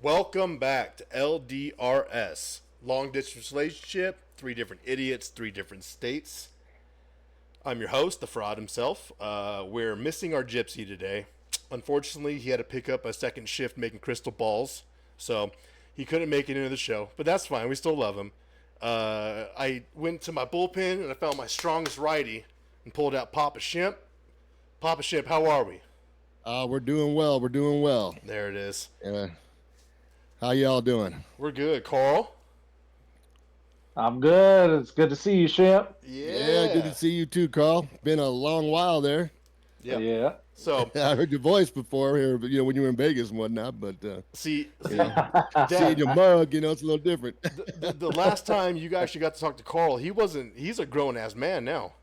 Welcome back to LDRs. Long distance relationship, three different idiots, three different states. I'm your host, the fraud himself. We're missing our Gypsy today. Unfortunately, he had to pick up a second shift making crystal balls, so he couldn't make it into the show. But that's fine. We still love him. I went to my bullpen and I found my strongest righty and pulled out Papa Shimp. Papa Shimp, how are we? We're doing well. We're doing well. There it is. How y'all doing? We're good. Carl? I'm good. It's good to see you, Shimp. Yeah, good to Yeah. see you too, Carl. Been a long while there. Yeah. Yeah. So, I heard your voice before here, when you were in Vegas and whatnot. But see, seeing Dad, your mug, it's a little different. the last time you actually got to talk to Carl, he's a grown ass man now.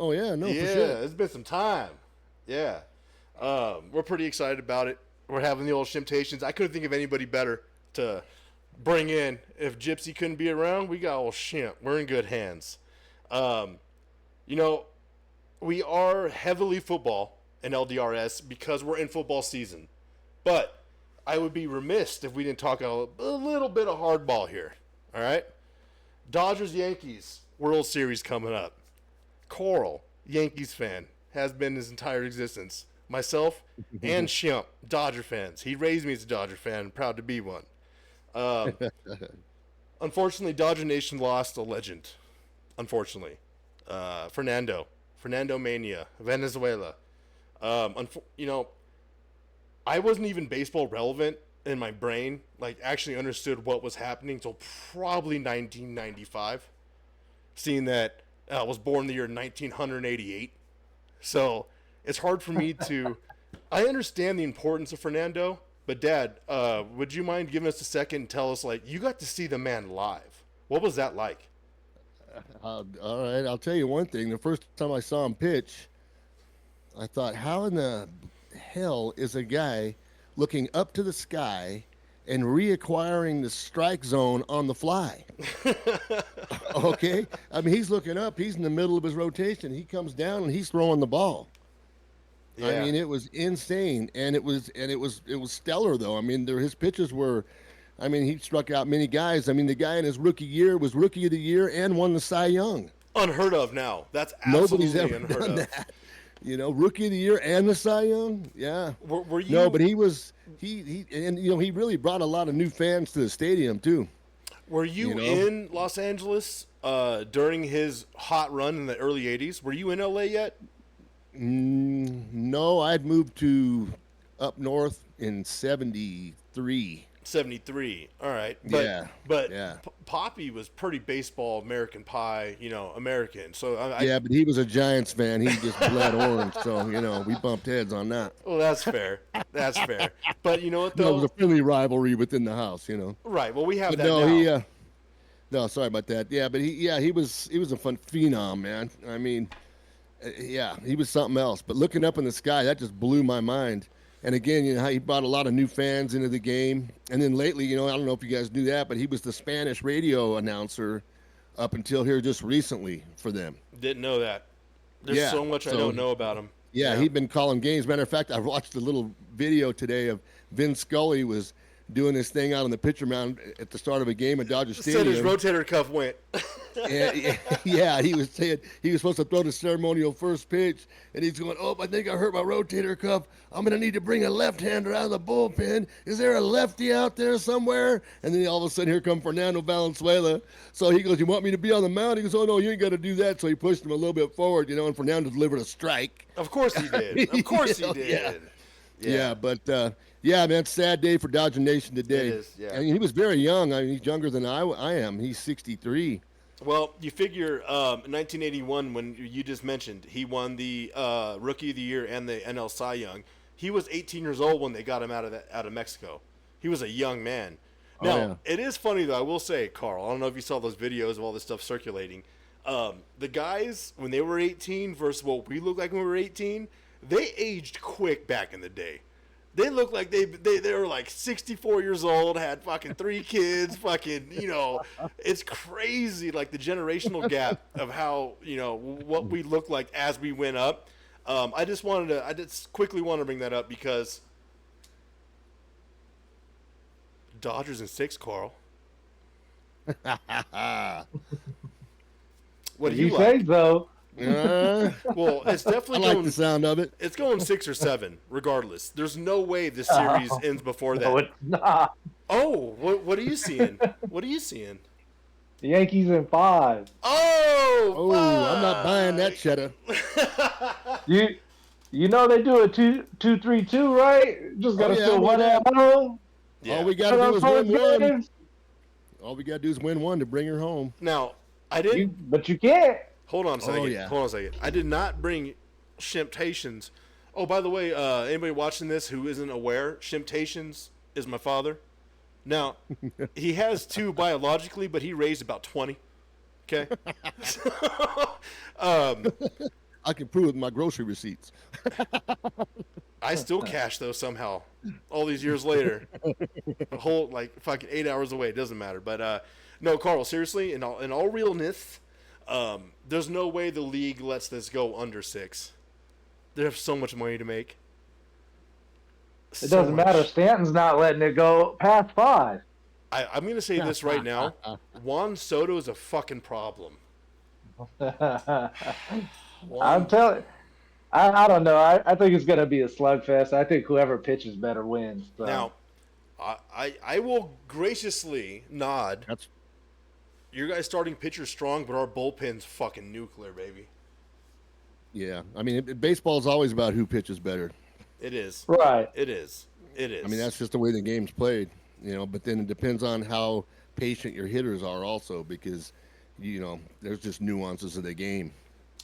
Oh yeah, no, Yeah, for sure. it's been some time. Yeah. We're pretty excited about it. We're having the old Shimptations. I couldn't think of anybody better to bring in. If Gypsy couldn't be around, we got old Shimp. We're in good hands. You know, we are heavily football in LDRS because we're in football season. But I would be remiss if we didn't talk a little bit of hardball here. All right? Dodgers-Yankees World Series coming up. Coral, Yankees fan, has been his entire existence. Myself and Shimp, Dodger fans. He raised me as a Dodger fan. Proud to be one. Unfortunately, Dodger Nation lost a legend. Unfortunately, Fernando Mania, Venezuela. I wasn't even baseball relevant in my brain. Like, actually understood what was happening until probably 1995. Seeing that I was born the year 1988, so it's hard for me to. I understand the importance of Fernando, but Dad, would you mind giving us a second and tell us, like, you got to see the man live? What was that like? All right, I'll tell you one thing. The first time I saw him pitch, I thought, how in the hell is a guy looking up to the sky and reacquiring the strike zone on the fly? Okay, I mean, he's looking up. He's in the middle of his rotation. He comes down and he's throwing the ball. I Yeah, mean, it was insane, and it was stellar though. I mean, his pitches were. I mean, he struck out many guys. I mean, the guy in his rookie year was rookie of the year and won the Cy Young. unheard of now. That's Nobody's absolutely ever unheard done of. that. Rookie of the year and the Cy Young. Yeah. Were No, but you he really brought a lot of new fans to the stadium too. were you You know. in Los Angeles during his hot run in the early '80s? Were you in LA yet? No, I'd moved to up north in '73. '73. All right, Yeah, but yeah. Poppy was pretty baseball American Pie, American. So Yeah, but he was a Giants fan. He just bled orange, so we bumped heads on that. well, that's fair. That's fair. But you know what No, it was though? a friendly rivalry within the house. Right. Well, we have But that no, now. no, sorry about that. Yeah, but he was a fun phenom, man. I mean, yeah, he was something else. But looking up in the sky, that just blew my mind. And again, how he brought a lot of new fans into the game. And then lately, I don't know if you guys knew that, but he was the Spanish radio announcer up until here just recently for them. Didn't know that. There's Yeah, so much I so don't know about him. Yeah, he'd been calling games. Matter of fact, I watched a little video today of Vin Scully was doing this thing out on the pitcher mound at the start of a game at Dodger Said his Stadium. rotator cuff went. Yeah, he was saying he was supposed to throw the ceremonial first pitch, and he's going, "Oh, I think I hurt my rotator cuff. I'm going to need to bring a left-hander out of the bullpen. Is there a lefty out there somewhere?" And then all of a sudden, here comes Fernando Valenzuela. So he goes, "You want me to be on the mound?" He goes, "Oh no, you ain't got to do that." So he pushed him a little bit forward, and Fernando delivered a strike. Of course he did. Of course he did. Yeah, but yeah, man, sad day for Dodger Nation today. It is, yeah. And he was very young. I mean, he's younger than I am. He's 63. Well, you figure in 1981, when you just mentioned, he won the Rookie of the Year and the NL Cy Young. He was 18 years old when they got him out of Mexico. He was a young man. Now, yeah. It is funny, though, I will say, Carl, I don't know if you saw those videos of all this stuff circulating. The guys, when they were 18 versus what we look like when we were 18, they aged quick back in the day. They look like they were like 64 years old, had fucking 3 kids, fucking, it's crazy, like the generational gap of how, what we look like as we went up. I just quickly want to bring that up because Dodgers in 6, Carl. What do you say like? so. Well, it's definitely I like going. the sound of it. It's going 6 or 7, regardless. There's no way the series ends before No, that. it's not. Oh, what are you seeing? What are you seeing? The Yankees in 5. Oh, I'm not buying that cheddar. You know they do a 2-2-3-2, right? Just gotta yeah, I steal know one that. at home. Yeah. All we got to do is win one. All we got to do is win one to bring her home. Now, I didn't. But you can't. Hold on a second. yeah. Hold on a second. I did not bring Shimptations. Oh, by the way, anybody watching this who isn't aware, Shimptations is my father. Now, he has 2 biologically, but he raised about 20. Okay. I can prove it with my grocery receipts. I still cash those somehow. All these years later, a whole like fucking 8 hours away. It doesn't matter. But no, Carl. Seriously, in all realness, there's no way the league lets this go under 6. They have so much money to make. It doesn't matter. Stanton's not letting it go past 5. I'm going to say this right now. Juan Soto is a fucking problem. I'm telling. I don't know. I think it's gonna be a slugfest. I think whoever pitches better wins. So. Now, I will graciously nod. Your guys' starting pitcher's strong, but our bullpen's fucking nuclear, baby. Yeah, I mean, baseball's always about who pitches better. It is. Right. It is. It is. I mean, that's just the way the game's played, but then it depends on how patient your hitters are also, because, there's just nuances of the game.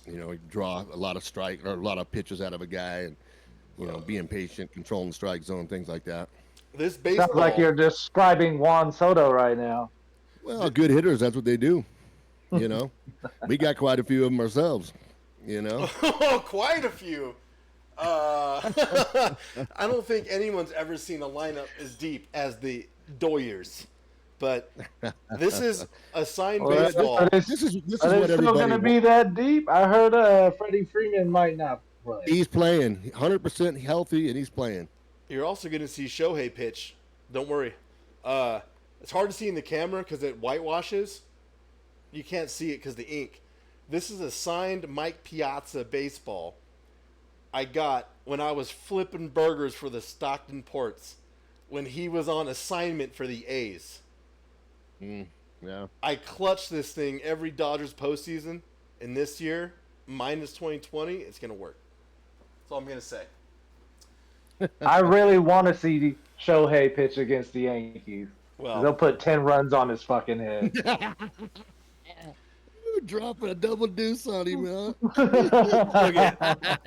You draw a lot of pitches out of a guy and, being patient, controlling the strike zone, things like that. This baseball. Sounds like you're describing Juan Soto right now. Well, good hitters, that's what they do. We got quite a few of them ourselves, Oh, quite a few. I don't think anyone's ever seen a lineup as deep as the Doyers. But this is assigned baseball. This is what everybody still going to be that deep? I heard Freddie Freeman might not play. He's playing 100% healthy, and he's playing. You're also going to see Shohei pitch. Don't worry. It's hard to see in the camera because it whitewashes. You can't see it because the ink. This is a signed Mike Piazza baseball I got when I was flipping burgers for the Stockton Ports when he was on assignment for the A's. Yeah. I clutch this thing every Dodgers postseason, and this year, minus 2020, it's going to work. That's all I'm going to say. I really want to see Shohei pitch against the Yankees. Well, they'll put 10 runs on his fucking head. You're dropping a double deuce on him, huh? Look at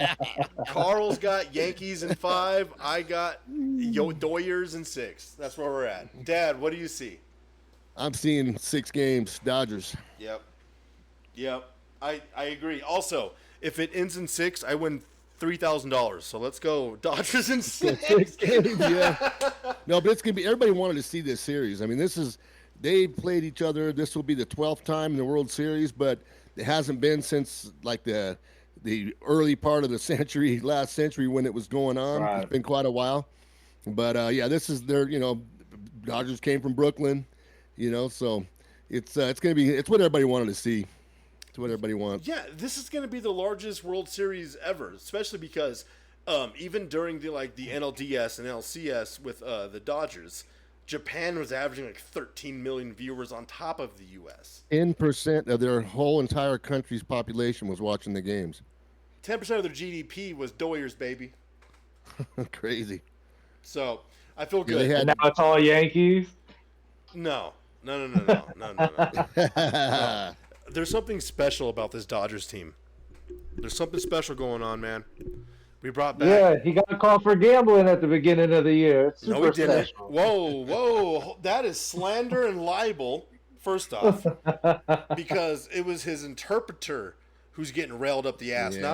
Carl's got Yankees in 5. I got Doyers in 6. That's where we're at. Dad, what do you see? I'm seeing 6 games, Dodgers. Yep. I agree. Also, if it ends in 6, I win $3,000. So let's go Dodgers in 6. Yeah. No, but it's gonna be. Everybody wanted to see this series. I mean, they played each other. This will be the 12th time in the World Series, but it hasn't been since like the early part of the century, last century when it was going on. Right. It's been quite a while. But yeah, this is their. Dodgers came from Brooklyn. So it's gonna be. It's what everybody wanted to see. It's what everybody wants. Yeah, this is gonna be the largest World Series ever, especially because even during the NLDS and LCS with the Dodgers, Japan was averaging like 13 million viewers on top of the U.S. 10% of their whole entire country's population was watching the games. 10% of their GDP was Doyers, baby. Crazy. So I feel good. And now it's all Yankees. No. There's something special about this Dodgers team. There's something special going on, man. We brought back. Yeah, he got called for gambling at the beginning of the year. It's no, he didn't. special. Whoa. That is slander and libel, first off, because it was his interpreter who's getting railed up the ass. Yeah,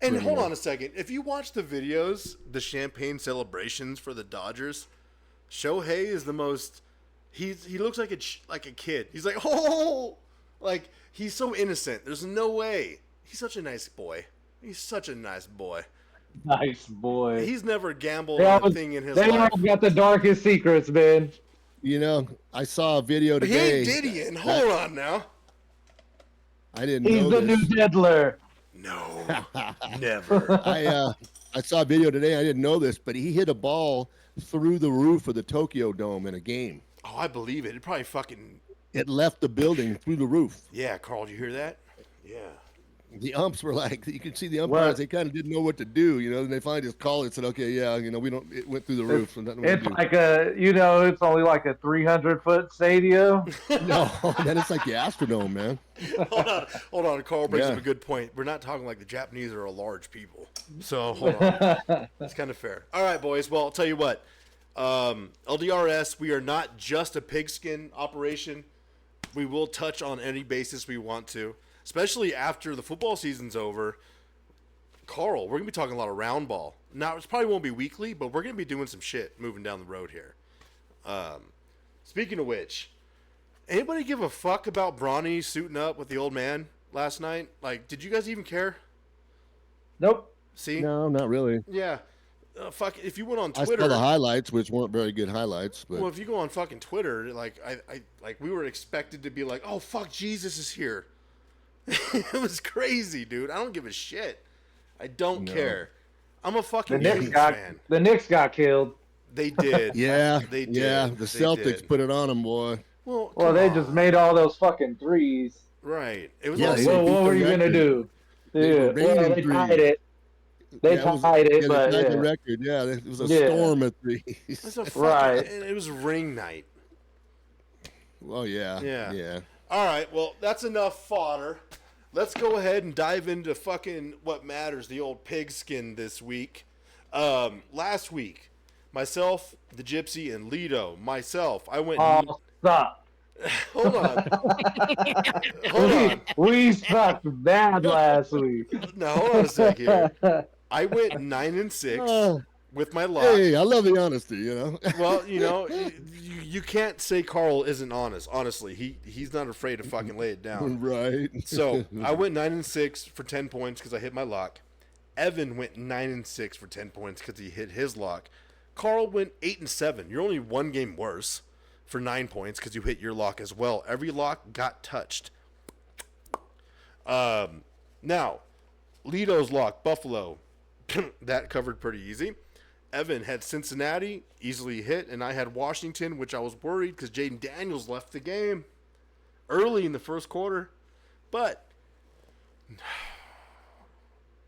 And hold on a second. If you watch the videos, the champagne celebrations for the Dodgers, Shohei is the most. He looks like a kid. He's like, oh, like he's so innocent. There's no way. He's such a nice boy. Nice boy. He's never gambled They on all, a thing in his they life. all got the darkest secrets, man. You know, I saw a video He ain't today. Diddying. Hold on now. I didn't He's know the this. new Diddler. No, never. I saw a video today. I didn't know this, but he hit a ball through the roof of the Tokyo Dome in a game. Oh, I believe it. It probably fucking. It left the building through the roof. Yeah, Carl, did you hear that? Yeah. The umps were like, you could see the umpires. What? They kind of didn't know what to do, you know. And they finally just called it and said, "Okay, yeah, you know, we don't." It went through the roof, so nothing we It's can do. like it's only like a 300-foot stadium. No, then it's like the Astrodome, man. Hold on. Carl brings Yeah. up a good point. We're not talking like the Japanese are a large people. So, hold on. That's kind of fair. All right, boys. Well, I'll tell you what. LDRs, we are not just a pigskin operation. We will touch on any basis we want to, especially after the football season's over. Carl, we're going to be talking a lot of round ball. Now, it probably won't be weekly, but we're going to be doing some shit moving down the road here. Speaking of which, anybody give a fuck about Bronny suiting up with the old man last night? Like, did you guys even care? Nope. See? No, not really. Yeah. Fuck, if you went on I Twitter. saw the highlights, which weren't very good highlights. But Well, if you go on fucking Twitter, like we were expected to be like, oh fuck, Jesus is here. It was crazy, dude. I don't give a shit. I don't care. I'm a fucking Yankees fan. The Knicks got killed. They did. yeah, They did. yeah, the They Celtics did. put it on them, boy. Well, Well, they come just on. made all those fucking threes. Right. It was Yeah, also they Well, beat what were the you gonna record. do? They were Yeah, well, raining they threes. tied it. They tied it, they but tied the yeah. record. Yeah, it was a Yeah. storm of threes. it's a fucking, Right. and it was ring night. Oh yeah, Yeah. yeah. All right, well, that's enough fodder. Let's go ahead and dive into fucking what matters, the old pigskin this week. Last week, myself, the Gypsy, and Lido, I went... Oh, stop. Hold on. Hold on. We sucked bad last week. Now, hold on a sec here. I went 9-6 with my lock. Hey, I love the honesty. You know. Well, you can't say Carl isn't honest. Honestly, he's not afraid to fucking lay it down. Right. So I went 9-6 for 10 points because I hit my lock. Evan went 9-6 for 10 points because he hit his lock. Carl went 8-7. You're only one game worse for 9 points because you hit your lock as well. Every lock got touched. Now, Lido's lock, Buffalo, that covered pretty easy. Evan had Cincinnati, easily hit, and I had Washington, which I was worried because Jaden Daniels left the game early in the first quarter. But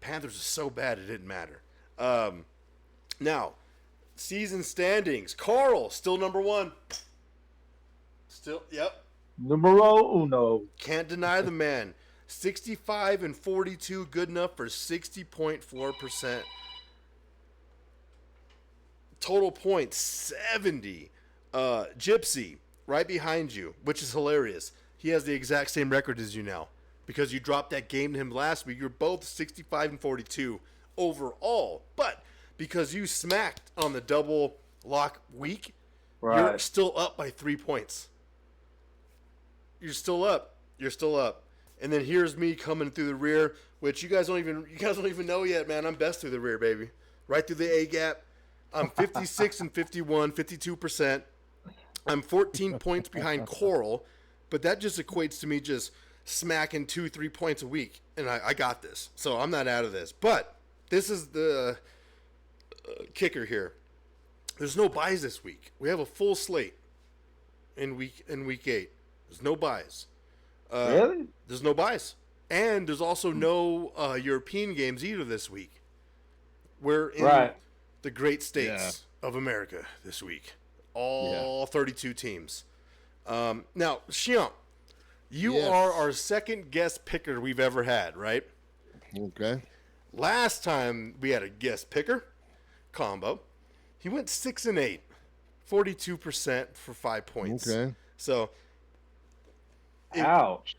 Panthers are so bad it didn't matter. Now, season standings. Carl, still number one. Still, yep. Numero uno. Can't deny the man. 65-42, good enough for 60.4%. Total points, 70. Gypsy, right behind you, which is hilarious. He has the exact same record as you now. Because you dropped that game to him last week, you're both 65-42 overall. But because you smacked on the double lock week, you're Right. still up by 3 points. You're still up. And then here's me coming through the rear, which you guys don't even know yet, man. I'm best through the rear, baby. Right through the A gap. I'm 56-51, 52%. I'm 14 points behind Coral, but that just equates to me just smacking 2-3 points a week, and I got this. So I'm not out of this. But this is the kicker here. There's no buys this week. We have a full slate in week 8. There's no buys. Really? There's no buys. And there's also no European games either this week. We're in the great states of America this week. All 32 teams. Now, Shion, you are our second guest picker we've ever had, right? Okay. Last time we had a guest picker, Combo, he went 6-8, 42% for 5 points. Okay. So, Ouch.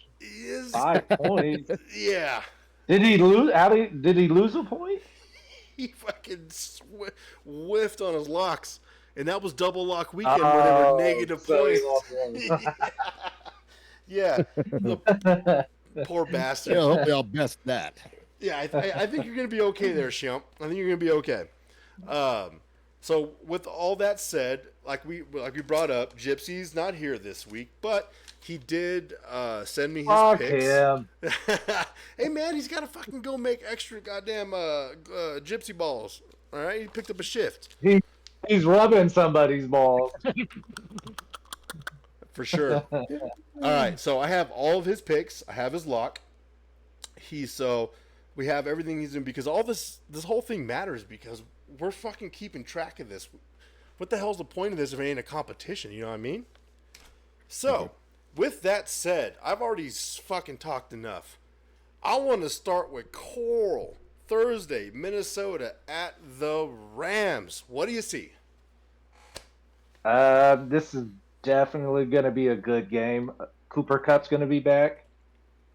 5 points. Yeah. Did he lose? Did he lose a point? He fucking whiffed on his locks. And that was double lock weekend where they were negative so he points. lost one. Yeah. The poor bastard. Yeah, hopefully I'll best that. Yeah, I think you're going to be okay there, Shimp. I think you're going to be okay. So with all that said, like we brought up, Gypsy's not here this week, but he did send me his Fuck picks. him. Hey man, he's got to fucking go make extra goddamn Gypsy balls. All right, he picked up a shift He's rubbing somebody's balls. for sure. All right, so I have all of his picks. I have his lock. We have everything he's doing because all this whole thing matters because we're fucking keeping track of this. What the hell's the point of this if it ain't a competition? You know what I mean? So, with that said, I've already fucking talked enough. I want to start with Coral. Thursday, Minnesota at the Rams. What do you see? This is definitely going to be a good game. Cooper Kupp's going to be back,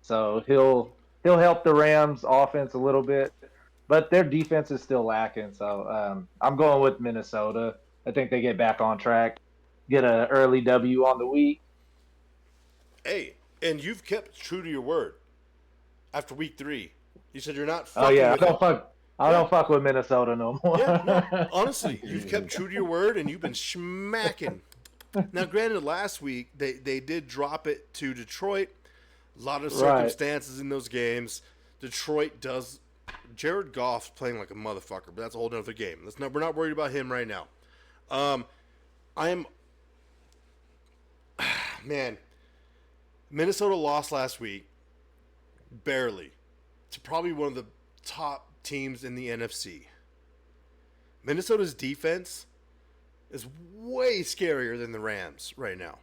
so he'll help the Rams offense a little bit, but their defense is still lacking. So I'm going with Minnesota. I think they get back on track, get an early W on the week. Hey, and you've kept true to your word. After week 3, you said you're not. Oh yeah, with I don't fuck with Minnesota no more. Yeah, no, honestly, you've kept true to your word and you've been smacking. Now, granted, last week they did drop it to Detroit. A lot of circumstances in those games. Detroit does. Jared Goff's playing like a motherfucker, but that's a whole other game. We're not worried about him right now. Man, Minnesota lost last week, barely, to probably one of the top teams in the NFC. Minnesota's defense is way scarier than the Rams right now.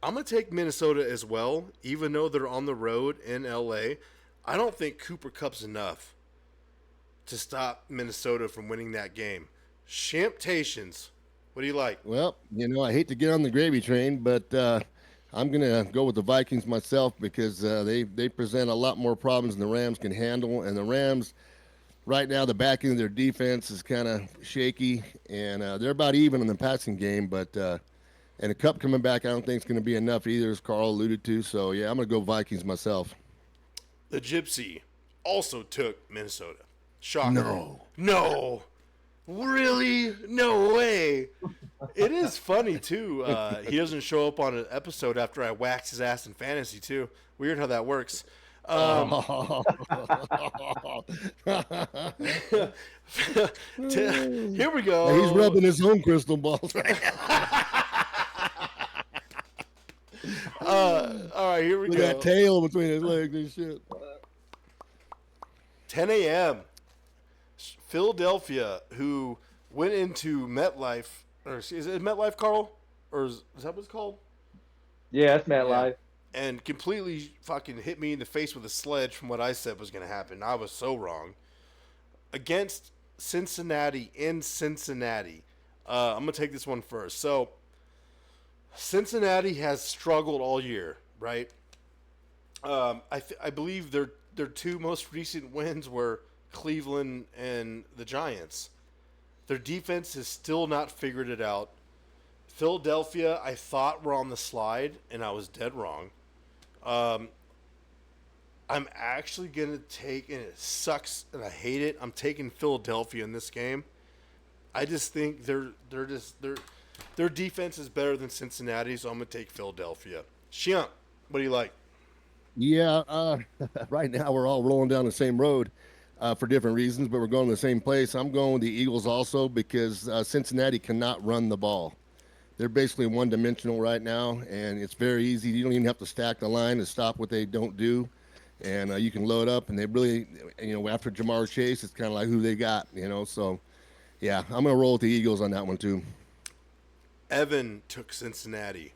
I'm going to take Minnesota as well, even though they're on the road in LA. I don't think Cooper Kupp's enough to stop Minnesota from winning that game. Shamptations, what do you like? Well, I hate to get on the gravy train, but I'm going to go with the Vikings myself because they present a lot more problems than the Rams can handle. And the Rams, right now, the back end of their defense is kind of shaky, and they're about even in the passing game. But and a Kupp coming back, I don't think it's going to be enough either, as Carl alluded to. So, yeah, I'm going to go Vikings myself. The Gypsy also took Minnesota. Shocker. No. Really? No way. It is funny, too. He doesn't show up on an episode after I wax his ass in fantasy, too. Weird how that works. Here we go. He's rubbing his own crystal balls right now. All right, here we Look go. at that tail between his legs and shit. 10 a.m. Philadelphia, who went into MetLife, or is it MetLife, Carl? Or is that what it's called? Yeah, it's MetLife. And completely fucking hit me in the face with a sledge from what I said was going to happen. I was so wrong. Against Cincinnati in Cincinnati. I'm going to take this one first. So, Cincinnati has struggled all year, right? I believe their 2 most recent wins were Cleveland and the Giants. Their defense has still not figured it out. Philadelphia, I thought were on the slide, and I was dead wrong. I'm actually going to take, and it sucks, and I hate it, I'm taking Philadelphia in this game. I just think their defense is better than Cincinnati, so I'm going to take Philadelphia. Shiant, what do you like? Yeah, right now we're all rolling down the same road for different reasons, but we're going to the same place. I'm going with the Eagles also because Cincinnati cannot run the ball. They're basically one-dimensional right now, and it's very easy. You don't even have to stack the line to stop what they don't do, and you can load up. And they really, after Jamar Chase, it's kind of like who they got, So, yeah, I'm going to roll with the Eagles on that one too. Evan took Cincinnati.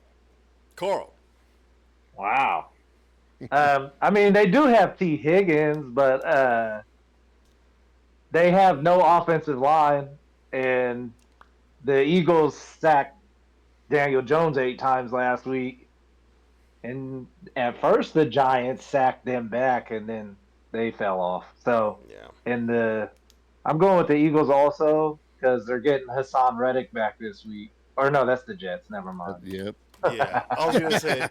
Carl. Wow. I mean, they do have T. Higgins, but they have no offensive line, and the Eagles sacked Daniel Jones 8 times last week. And at first, the Giants sacked them back, and then they fell off. So, yeah. I'm going with the Eagles also because they're getting Hassan Reddick back this week. Or no, that's the Jets. Never mind. Yep. Yeah, I was gonna say.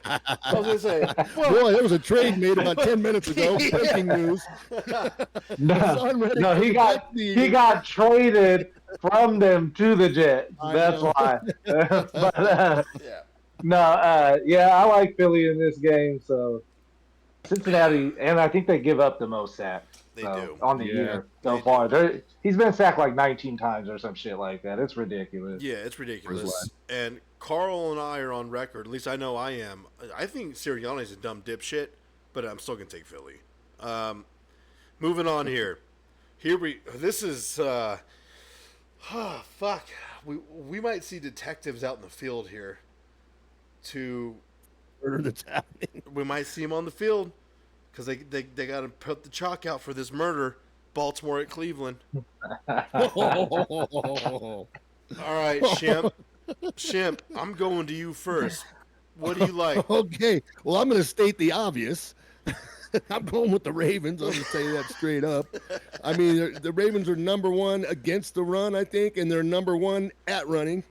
Well, Boy, there was a trade made about 10 minutes ago. Breaking news. No, Son Reddick no, to he the got Gypsy he Eagles. got traded from them to the Jets. I That's know. why. But yeah, no, yeah, I like Philly in this game. So Cincinnati, and I think they give up the most sacks. they So do. on the Yeah. year so They far, do. he's been sacked like 19 times or some shit like that. It's ridiculous. Yeah, it's Where's ridiculous. And Carl and I are on record. At least I know I am. I think Sirianni's a dumb dipshit, but I'm still gonna take Philly. Moving on here. This is. Fuck. We might see detectives out in the field here. Murder that's happening. We might see them on the field because they got to put the chalk out for this murder. Baltimore at Cleveland. All right, Shimp, I'm going to you first. What do you like? Okay. Well, I'm going to state the obvious. I'm going with the Ravens. I'll just say that straight up. I mean, the Ravens are number one against the run, I think, and they're number one at running.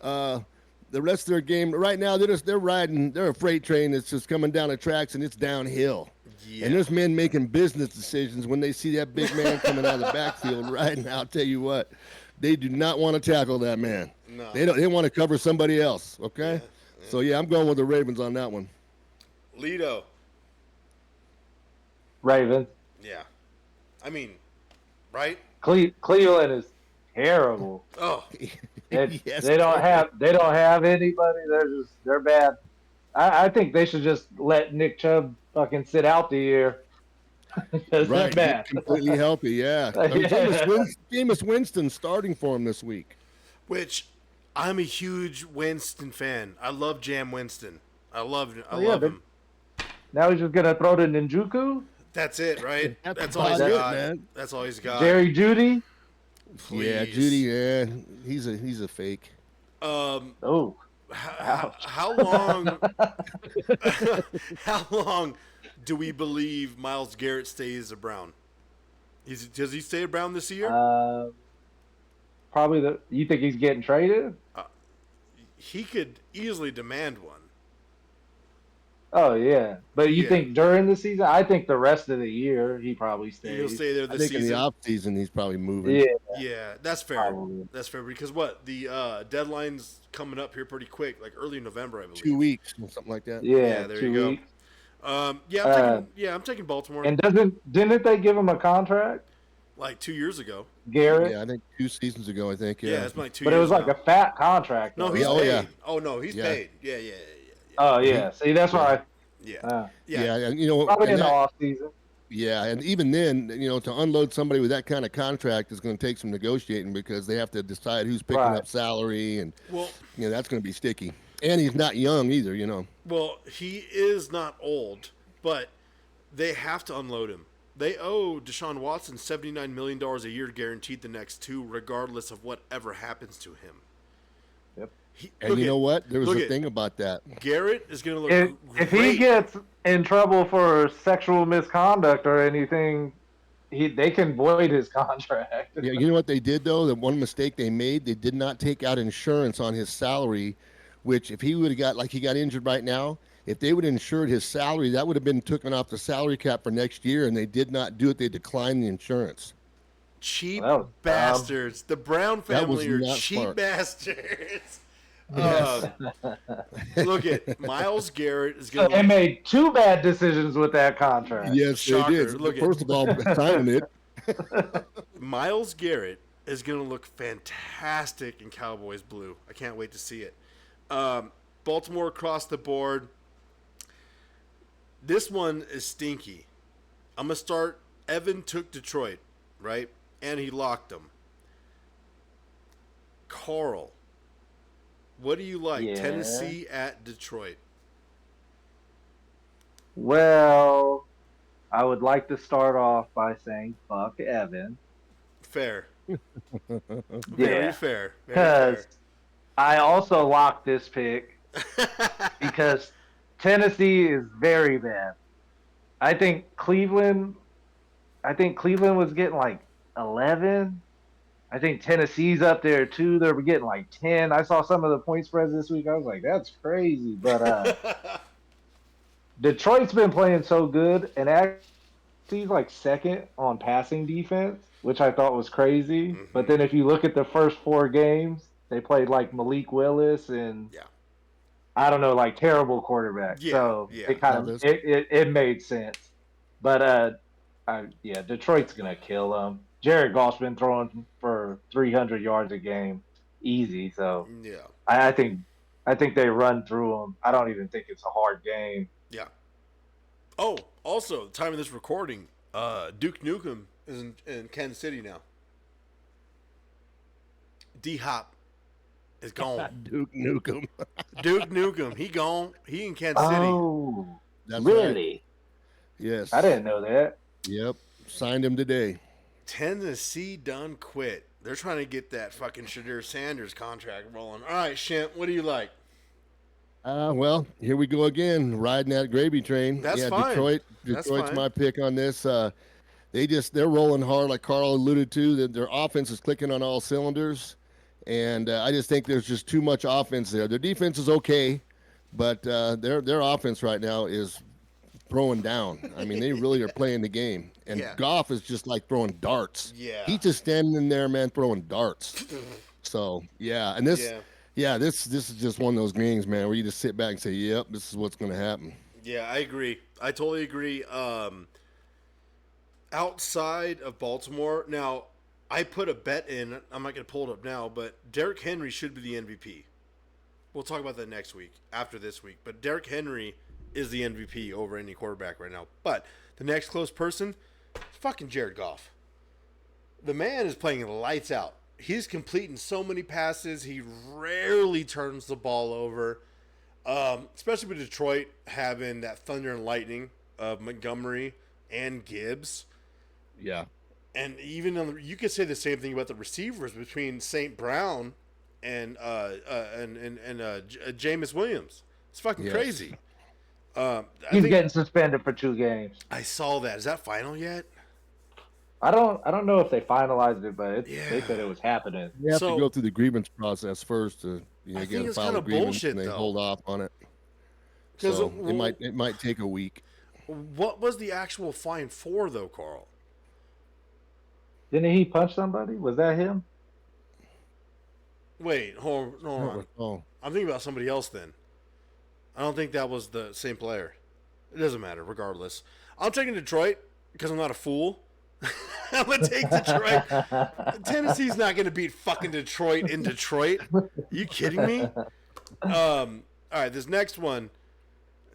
The rest of their game right now, they're riding. They're a freight train that's just coming down the tracks and it's downhill. Yeah. And there's men making business decisions when they see that big man coming out of the backfield riding. I'll tell you what, they do not want to tackle that man. No. They want to cover somebody else. Okay. Yeah. So yeah, I'm going with the Ravens on that one. Lido. Ravens. Yeah. I mean, right? Cleveland is terrible. Oh, Yes, They don't have anybody. They're bad. I think they should just let Nick Chubb fucking sit out the year. Because right. they're bad. Completely healthy. Yeah. I mean, Jameis Winston starting for him this week. which I'm a huge Winston fan. I love Jam Winston. I love Oh, yeah, love but- him. Now he's just gonna throw to Ninjuku, That's it, right? That's all he's about it, got. man. That's all he's got. Jerry Judy. Yeah, Please. Judy. Yeah, he's a fake. Oh, How long? How long do we believe Myles Garrett stays a Brown? Does he stay a Brown this year? probably You think he's getting traded? He could easily demand one. Oh yeah, but you Yeah. think during the season? I think the rest of the year he probably stays. He'll stay there I this think in the season. off season he's probably moving. Yeah, Yeah, that's fair. Probably. That's fair because what the deadline's coming up here pretty quick, like early November, I believe. 2 weeks or something like that. yeah. there 2 you go. weeks. I'm taking Baltimore. And didn't they give him a contract, Like 2 years ago. Garrett? Yeah, I think 2 seasons ago. I think. Yeah, Yeah. it's like 2 But it years. was like now. a fat contract. No, though, he's Yeah, oh, right? paid. yeah. Oh no, he's Yeah. paid. Yeah. Oh yeah. See, that's why. Yeah. Yeah, and you know, Probably and in the that- off season. yeah, and even then, you know, to unload somebody with that kind of contract is going to take some negotiating because they have to decide who's picking Right. up salary, and Well, you know that's going to be sticky. And he's not young either, you know. Well, he is not old, but they have to unload him. They owe Deshaun Watson $79 million a year guaranteed the next 2, regardless of whatever happens to him. Yep. And you know what? There was look a at- thing about that. Garrett is going to look If great. he gets in trouble for sexual misconduct or anything, they can void his contract. Yeah, you know what they did though? The one mistake they made, they did not take out insurance on his salary, which if he would have got like he got injured right now, if they would have insured his salary, that would have been taken off the salary cap for next year, and they did not do it. They declined the insurance. Cheap That was dumb. bastards. The Brown That was family are not cheap smart. bastards. Yes. Look at Myles Garrett is So going they to made 2 bad decisions with that contract. Yes, Shocker. they did. Look at- First of all, signing it. Myles Garrett is going to look fantastic in Cowboys blue. I can't wait to see it. Baltimore across the board. This one is stinky. I'm going to start. Evan took Detroit, right? And he locked them. Carl, what do you like? Yeah. Tennessee at Detroit. Well, I would like to start off by saying fuck Evan. Fair. Very Yeah. fair. Very Because I also locked this pick fair. because Tennessee is very bad. I think Cleveland was getting like 11. I think Tennessee's up there too. They're getting like 10. I saw some of the point spreads this week. I was like, that's crazy. But Detroit's been playing so good, and actually he's like second on passing defense, which I thought was crazy. But then if you look at the first 4 games, they played like Malik Willis and Yeah. I don't know, like terrible quarterbacks. Yeah, So yeah. it kind of it made sense. But yeah, Detroit's gonna kill them. Jared Goff's been throwing for 300 yards a game, easy. So Yeah. I think they run through them. I don't even think it's a hard game. Yeah. Oh, also, the time of this recording, Duke Nukem is in Kansas City now. D-Hop is gone. Duke Nukem. Duke Nukem, he gone. He in Kansas Oh, That's really? right. Yes. I didn't know that. Yep. Signed him today. City. Tennessee done quit. They're trying to get that fucking Shadir Sanders contract rolling. All right, Shimp, what do you like? Well, here we go again, riding that gravy train. That's yeah, fine. Detroit's fine. my pick on this. They're rolling hard, like Carl alluded to. That their offense is clicking on all cylinders, and I just think there's just too much offense there. Their defense is okay, but their offense right now is throwing down. I mean, they really are playing the game, and Yeah. Goff is just like throwing darts. Yeah. He's just standing in there, man, throwing darts. So yeah, and this. Yeah. Yeah, this is just one of those games, man, where you just sit back and say, "Yep, this is what's going to happen." Yeah, I agree. I totally agree. Outside of Baltimore, now I put a bet in. I'm not going to pull it up now, but Derrick Henry should be the MVP. We'll talk about that next week, after this week. But Derrick Henry is the MVP over any quarterback right now. But the next close person, fucking Jared Goff. The man is playing lights out. He's completing so many passes. He rarely turns the ball over. Especially with Detroit having that thunder and lightning of Montgomery and Gibbs. Yeah. And even you could say the same thing about the receivers between St. Brown and Jameis Williams. It's fucking crazy. He's getting suspended for 2 games. I saw that. Is that final yet? I don't know if they finalized it, but they said it was happening. You have to go through the grievance process first to I get think a it's file kinda a grievance, bullshit, and they though. hold off on it. 'Cause So it might take a week. What was the actual fine for, though, Carl? Didn't he punch somebody? Was that him? Wait, hold on. Oh, I'm thinking about somebody else then. I don't think that was the same player. It doesn't matter, regardless. I'm taking Detroit because I'm not a fool. I'm going to take Detroit. Tennessee's not going to beat fucking Detroit in Detroit. Are you kidding me? All right, this next one.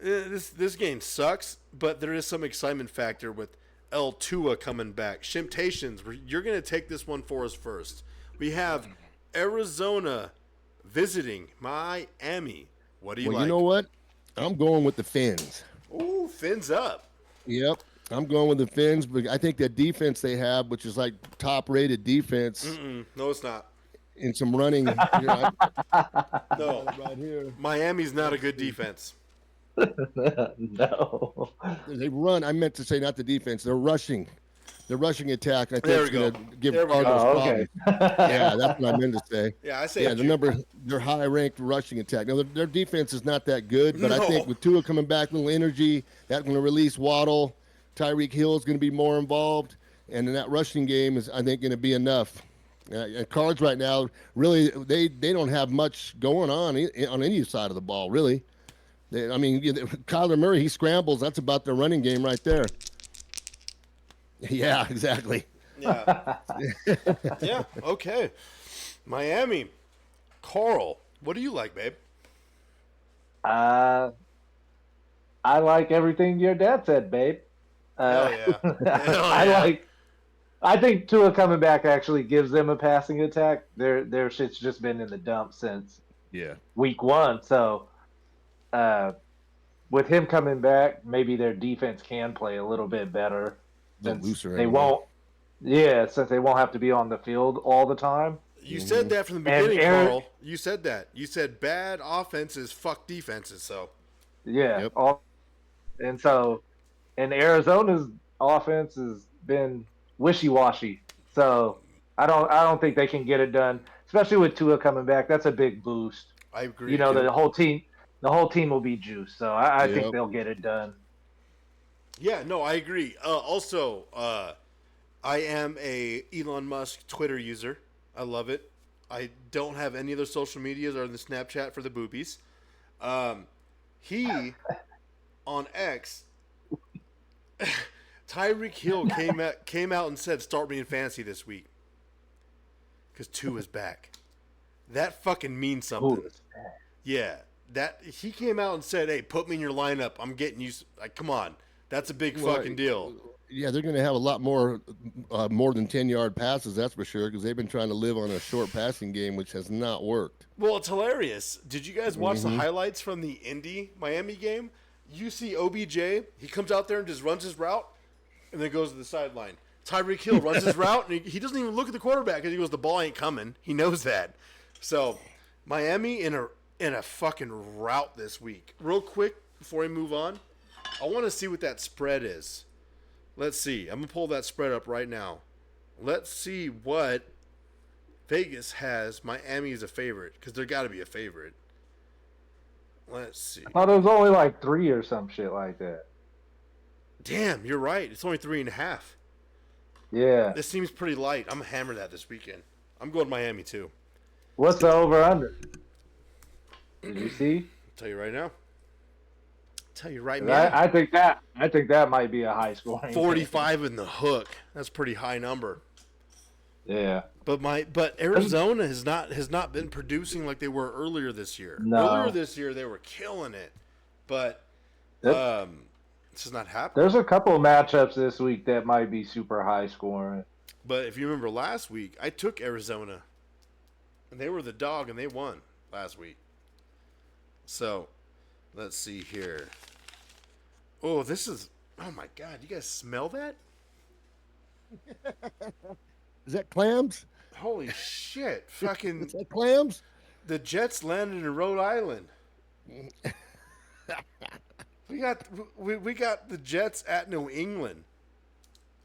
This game sucks, but there is some excitement factor with El Tua coming back. Shimptations, you're going to take this one for us first. We have Arizona visiting Miami. What do you like? You know what? I'm going with the Fins. Ooh, fins up. Yep. I'm going with the Fins, but I think that defense they have, which is like top-rated defense, No, it's not. in some running. No, Right here. Miami's not a good defense. No. They run. I meant to say not the defense. They're rushing. The rushing attack, I think, There is we go. going to give There we Cardinals Oh, problems. okay. Yeah, that's what I meant to say. Yeah, I say Yeah, their high-ranked rushing attack. Now, their defense is not that good, but I think with Tua coming back, little energy, that's going to release Waddle. Tyreek Hill is going to be more involved, and then that rushing game is, I think, going to be enough. And Cards right now, really, they don't have much going on any side of the ball, really. Kyler Murray, he scrambles. That's about their running game right there. Yeah, exactly. Yeah. Yeah, okay. Miami. Carl, what do you like, babe? I like everything your dad said, babe. Hell yeah. Hell I yeah. I think Tua coming back actually gives them a passing attack. Their shit's just been in the dump since week 1. So with him coming back, maybe their defense can play a little bit better. Since they won't have to be on the field all the time. You said that from the beginning, Carl. You said that. You said bad offenses fuck defenses, so. Yeah. Yep. And Arizona's offense has been wishy-washy. So I don't think they can get it done, especially with Tua coming back. That's a big boost. I agree. You know, too. the whole team will be juiced. So I think Yep. they'll get it done. Yeah, no, I agree. Also, I am a Elon Musk Twitter user. I love it. I don't have any other social medias other than Snapchat for the boobies. He on X, Tyreek Hill came out and said, "Start me in fantasy this week," because Tua is back. That fucking means something. Ooh, Yeah, that he came out and said, "Hey, put me in your lineup. I'm getting you." Like, come on, that's a big Well, fucking deal. Yeah, they're going to have a lot more than 10-yard passes, that's for sure, because they've been trying to live on a short passing game, which has not worked. Well, it's hilarious. Did you guys watch the highlights from the Miami game? You see OBJ, he comes out there and just runs his route, and then goes to the sideline. Tyreek Hill runs his route, and he doesn't even look at the quarterback because he goes, "The ball ain't coming." He knows that. So, Miami in a fucking route this week. Real quick before we move on, I want to see what that spread is. Let's see. I'm gonna pull that spread up right now. Let's see what Vegas has Miami as a favorite, because they're got to be a favorite. Let's see. I thought it was only like 3 or some shit like that. Damn, you're right. It's only 3.5. Yeah. This seems pretty light. I'm gonna hammer that this weekend. I'm going Miami too. What's the over under? Did you see? I'll tell you right now. Tell you right, man. I think that might be a high scoring. 45 in the hook. That's a pretty high number. Yeah. But Arizona has not been producing like they were earlier this year. No. Earlier this year they were killing it, but Yep. this is not happening. There's a couple of matchups this week that might be super high scoring. But if you remember last week, I took Arizona, and they were the dog, and they won last week. So, let's see here. Oh, oh my God, you guys smell that? Is that clams? Holy shit. Fucking, Is that clams? the Jets landed in Rhode Island. We got the Jets at New England.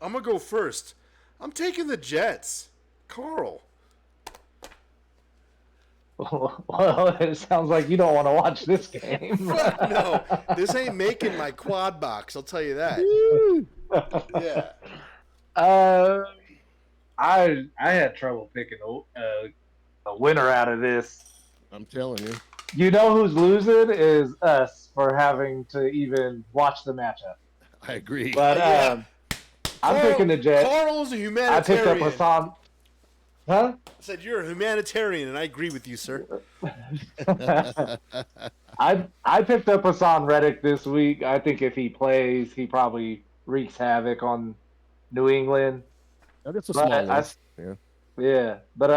I'm going to go first. I'm taking the Jets. Carl. Well, it sounds like you don't want to watch this game. Fuck no. This ain't making my quad box, I'll tell you that. Yeah. I had trouble picking a winner out of this. I'm telling you. You know who's losing is us for having to even watch the matchup. I agree. But Yeah. I'm picking the Jets. Carl's a I humanitarian. picked up Hassan. Huh? I said you're a humanitarian, and I agree with you, sir. I picked up Hassan Reddick this week. I think if he plays, he probably wreaks havoc on New England. That's a But small I- one. Yeah. Yeah, but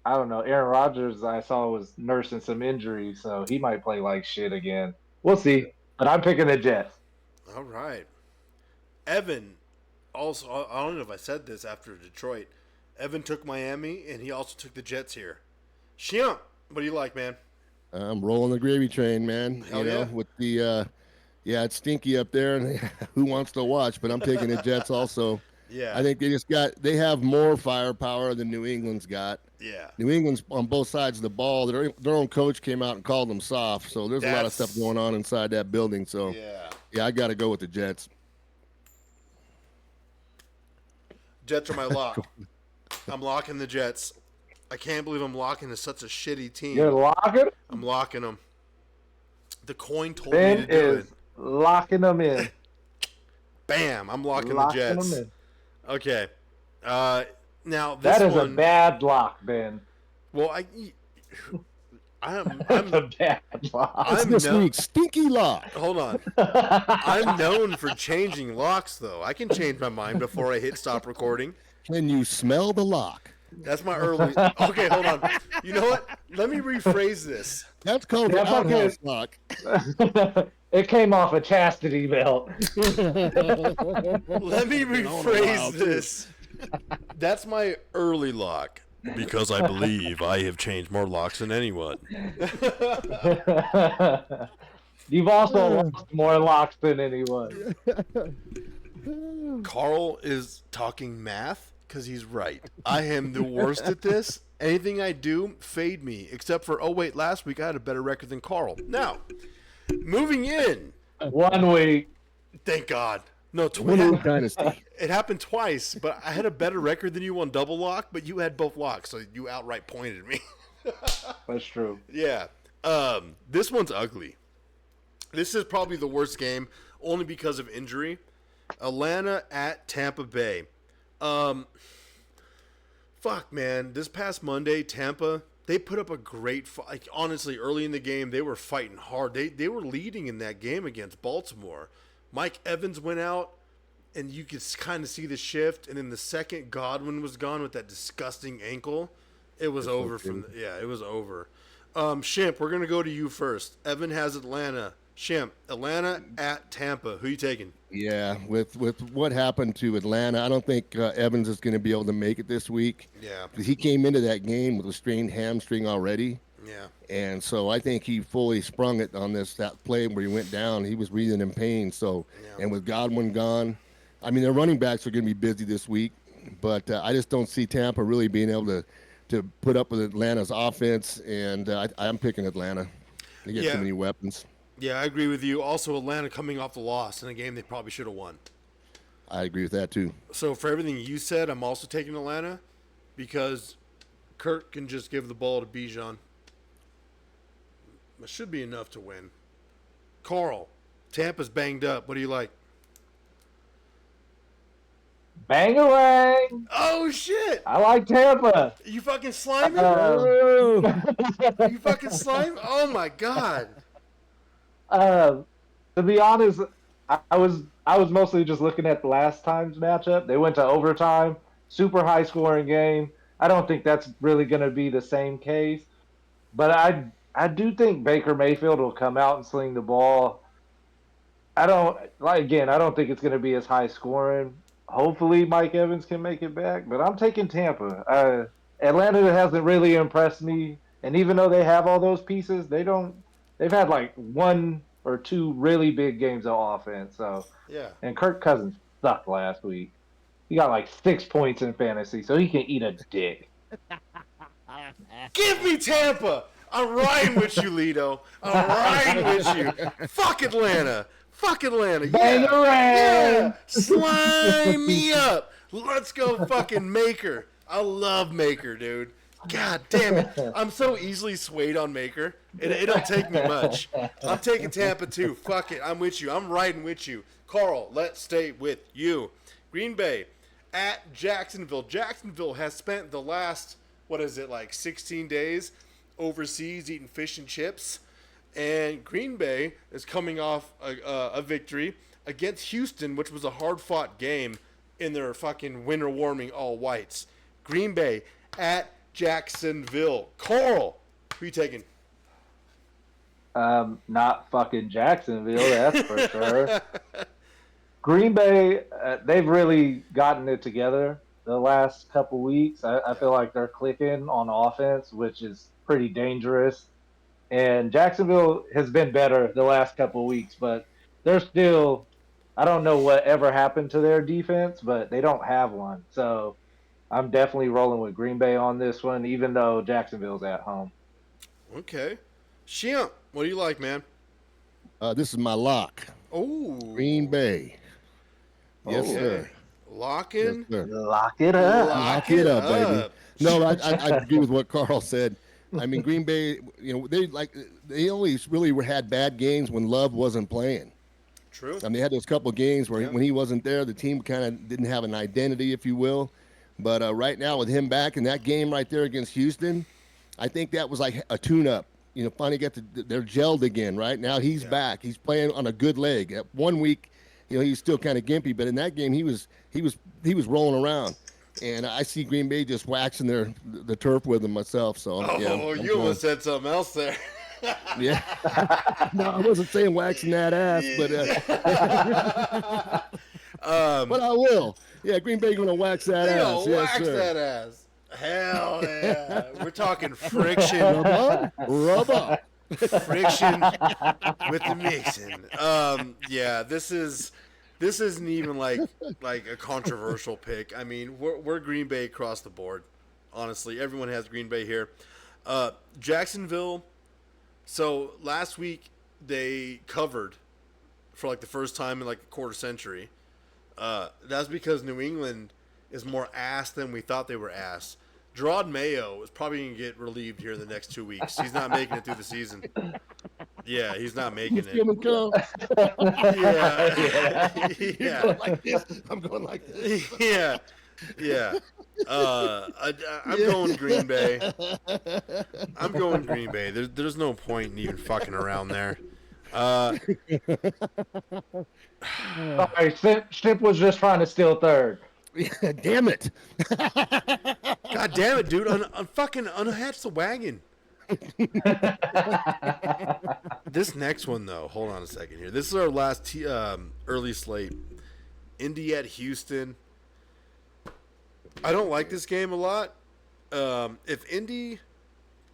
I don't know. Aaron Rodgers, I saw, was nursing some injuries, so he might play like shit again. We'll see. But I'm picking the Jets. All right. Evan, also, I don't know if I said this after Detroit. Evan took Miami, and he also took the Jets here. Shimp, what do you like, man? I'm rolling the gravy train, man. Hell you know, yeah. with the it's stinky up there, and who wants to watch? But I'm taking the Jets also. Yeah. I think they have more firepower than New England's got. Yeah. New England's on both sides of the ball. Their own coach came out and called them soft. So there's a lot of That's- stuff going on inside that building. So Yeah. I got to go with the Jets. Jets are my lock. I'm locking the Jets. I can't believe I'm locking to such a shitty team. You're locking? I'm locking them. The coin told Ben me to do is it. locking them in. Bam! I'm locking Locking the Jets. them in. Okay. Now this That is one. a bad lock, Ben. Well, I'm That's a bad lock. It's I'm this no- week's stinky lock. hold on. I'm known for changing locks, though. I can change my mind before I hit stop recording. Can you smell the lock? That's my early. Okay, hold on. You know what? Let me rephrase this. That's called Yeah, the fuck it. outhouse lock. It came off a chastity belt. Let me rephrase this. That's my early lock. Because I believe I have changed more locks than anyone. You've also lost more locks than anyone. Carl is talking math because he's right. I am the worst at this. Anything I do, fade me. Except for, oh wait, last week I had a better record than Carl. Now, moving in. 1 week. Thank God. No, Winning dynasty. it happened twice, but I had a better record than you on double lock, but you had both locks, so you outright pointed me. That's true. Yeah. This one's ugly. This is probably the worst game, only because of injury. Atlanta at Tampa Bay. Fuck, man. This past Monday, Tampa, they put up a great fight. Like, honestly, early in the game, they were fighting hard. They were leading in that game against Baltimore. Mike Evans went out, and you could kind of see the shift. And then the second Godwin was gone with that disgusting ankle, it was over from – yeah, it was over. Shimp, we're going to go to you first. Evan has Atlanta. Shimp, Atlanta at Tampa. Who you taking? Yeah, with what happened to Atlanta, I don't think Evans is going to be able to make it this week. Yeah. Because he came into that game with a strained hamstring already. Yeah. And so I think he fully sprung it on that play where he went down. He was breathing in pain. So, and with Godwin gone, I mean, their running backs are going to be busy this week. But I just don't see Tampa really being able to put up with Atlanta's offense. And I'm picking Atlanta. They get too many weapons. Yeah, I agree with you. Also, Atlanta coming off the loss in a game they probably should have won. I agree with that, too. So, for everything you said, I'm also taking Atlanta because Kirk can just give the ball to Bijan. That should be enough to win. Carl, Tampa's banged up. What do you like? Bang-a-rang! Oh, shit! I like Tampa. You fucking slimy? You fucking slime? Oh, my God. To be honest, I was mostly just looking at the last time's matchup. They went to overtime, super high scoring game. I don't think that's really going to be the same case, but I do think Baker Mayfield will come out and sling the ball. I don't think it's going to be as high scoring. Hopefully Mike Evans can make it back, but I'm taking Tampa. Atlanta hasn't really impressed me, and even though they have all those pieces, they've had like 1 or 2 really big games of offense. So yeah. And Kirk Cousins sucked last week. He got like 6 points in fantasy, so he can eat a dick. Give me Tampa. I'm riding with you, Lito. I'm riding with you. Fuck Atlanta. Fuck Atlanta. Bang around. Yeah. Slime me up. Let's go fucking Maker. I love Maker, dude. God damn it. I'm so easily swayed on Maker. It don't take me much. I'm taking Tampa too. Fuck it. I'm with you. I'm riding with you. Carl, let's stay with you. Green Bay at Jacksonville. Jacksonville has spent the last, 16 days overseas eating fish and chips. And Green Bay is coming off a victory against Houston, which was a hard-fought game in their fucking winter warming all whites. Green Bay at Jacksonville. Carl, who you taking? Not fucking Jacksonville, that's for sure. Green Bay, they've really gotten it together the last couple weeks. I feel like they're clicking on offense, which is pretty dangerous. And Jacksonville has been better the last couple weeks, but they're still, I don't know what ever happened to their defense, but they don't have one. So I'm definitely rolling with Green Bay on this one, even though Jacksonville's at home. Okay. Shimp, what do you like, man? This is my lock. Oh. Green Bay. Yes, sir. Lock in? Yes, sir. Lock it up. Lock it up, baby. No, I agree with what Carl said. I mean, Green Bay, they only really had bad games when Love wasn't playing. True. I mean, they had those couple games where when he wasn't there, the team kind of didn't have an identity, if you will. But right now, with him back in that game right there against Houston, I think that was like a tune-up. Finally they're gelled again. Right now, he's back. He's playing on a good leg. At 1 week, he's still kind of gimpy, but in that game, he was rolling around. And I see Green Bay just waxing the turf with them myself. So you almost said something else there. Yeah. No, I wasn't saying waxing that ass, but I will. Yeah, Green Bay gonna wax that ass. Wax yes, sir. that ass. Hell yeah. We're talking friction. Rubber. Friction with the mixing. This is this isn't even like a controversial pick. I mean, we're Green Bay across the board. Honestly, everyone has Green Bay here. Jacksonville. So last week they covered for like the first time in like a quarter century. That's because New England is more ass than we thought they were ass. Gerard Mayo is probably going to get relieved here in the next 2 weeks. He's not making it through the season. Yeah, he's not making it. Him come. Yeah. You're Yeah. going like this. I'm going like this. Yeah. Yeah. I'm going Green Bay. I'm going Green Bay. There's no point in even fucking around there. Sorry, Ship was just trying to steal third. Damn it. God damn it, dude. Fucking unhatch the wagon. This next one, though, hold on a second here. This is our last early slate. Indy at Houston. I don't like this game a lot. If Indy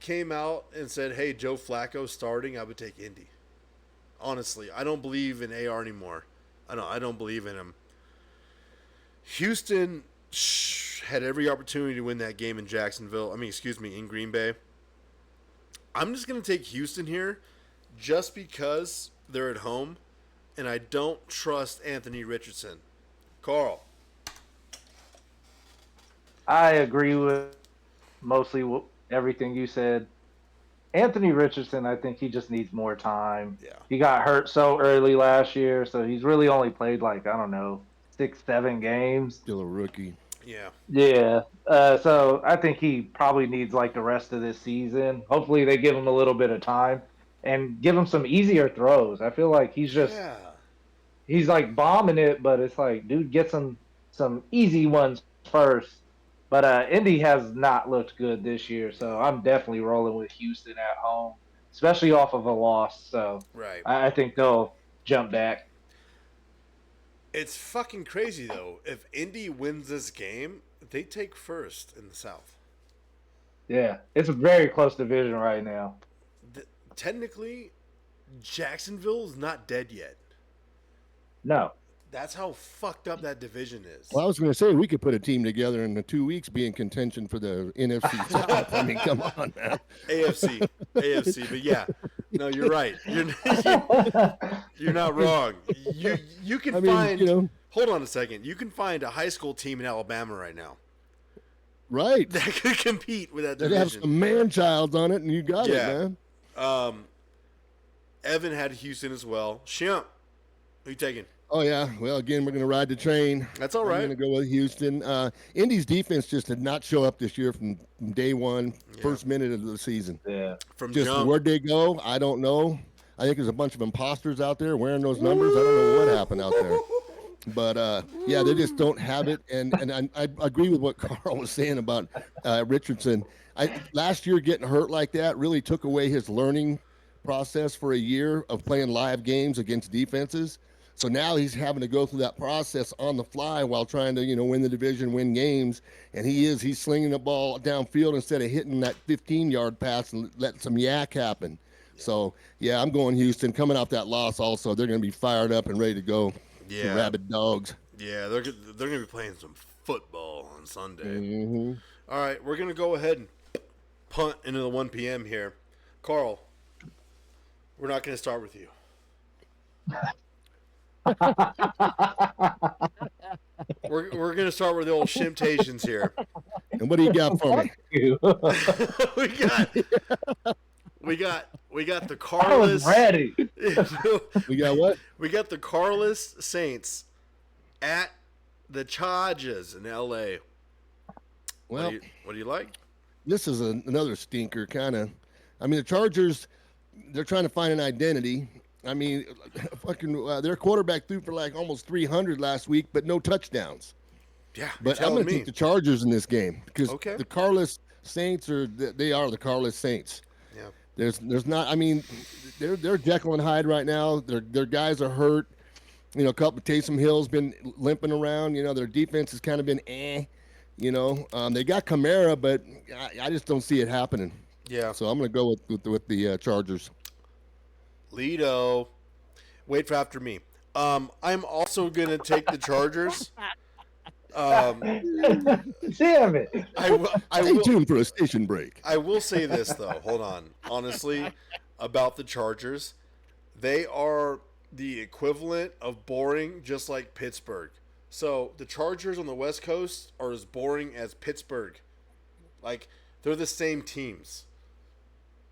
came out and said, hey, Joe Flacco's starting, I would take Indy. Honestly, I don't believe in AR anymore. I don't believe in him. Houston had every opportunity to win that game in Jacksonville. In Green Bay. I'm just going to take Houston here just because they're at home, and I don't trust Anthony Richardson. Carl. I agree with mostly everything you said. Anthony Richardson, I think he just needs more time. Yeah. He got hurt so early last year, so he's really only played like, I don't know, 6-7 games. Still a rookie. Yeah. Yeah. So I think he probably needs like the rest of this season. Hopefully they give him a little bit of time and give him some easier throws. I feel like he's like bombing it, but it's like, dude, get some easy ones first. But Indy has not looked good this year, so I'm definitely rolling with Houston at home, especially off of a loss. So Right. I think they'll jump back. It's fucking crazy, though. If Indy wins this game, they take first in the South. Yeah, it's a very close division right now. Technically, Jacksonville is not dead yet. No. That's how fucked up that division is. Well, I was going to say we could put a team together in the 2 weeks, be in contention for the NFC South. I mean, come on, man. AFC, but yeah, no, you're right. You're not wrong. You can find. Hold on a second. You can find a high school team in Alabama right now Right. that could compete with that They division. have some man-childs on it, and you got it, man. Evan had Houston as well. Shimp, who you taking? Oh, yeah. Well, again, we're going to ride the train. That's all right. I'm going to go with Houston. Indy's defense just did not show up this year from day one, first minute of the season. Yeah. From Just jump. where'd they go? I don't know. I think there's a bunch of imposters out there wearing those numbers. I don't know what happened out there. But, yeah, they just don't have it. And I agree with what Carl was saying about Richardson. Last year getting hurt like that really took away his learning process for a year of playing live games against defenses. So now he's having to go through that process on the fly while trying to, win the division, win games. And he's slinging the ball downfield instead of hitting that 15-yard pass and letting some yak happen. So, yeah, I'm going Houston. Coming off that loss also, they're going to be fired up and ready to go. Yeah. Rabid dogs. Yeah, they're going to be playing some football on Sunday. Mm-hmm. All right, we're going to go ahead and punt into the 1 p.m. here. Carl, we're not going to start with you. We're gonna start with the old Shimptations here. And what do you got for me? we got the I Carless. was ready. We got what? We got the Carless Saints at the Chargers in L.A. Well, what do you like? this is another stinker, kind of. I mean, the Chargers, they're trying to find an identity. I mean, their quarterback threw for like almost 300 last week, but no touchdowns. Yeah, But I'm going to take the Chargers in this game because the Carless Saints they are the Carless Saints. Yeah. There's not. I mean, they're Jekyll and Hyde right now. Their guys are hurt. Taysom Hill's been limping around. Their defense has kind of been They got Kamara, but I just don't see it happening. Yeah. So I'm going to go with the Chargers. Lido. Wait for after me. I'm also gonna take the Chargers. Damn it! Stay tuned for a station break. I will say this though. Hold on. Honestly, about the Chargers, they are the equivalent of boring, just like Pittsburgh. So the Chargers on the West Coast are as boring as Pittsburgh. Like they're the same teams.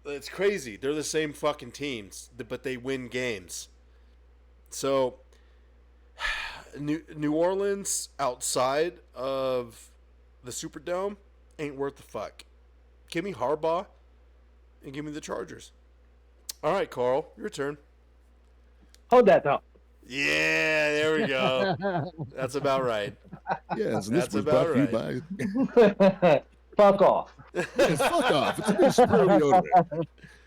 It's crazy. They're the same fucking teams, but they win games. So New Orleans outside of the Superdome ain't worth the fuck. Give me Harbaugh and give me the Chargers. All right, Carl, your turn. Hold that thought. Yeah, there we go. That's about right. Yes, and this That's was about brought to you by Fuck off. yes, fuck off. It's a new spray deodorant.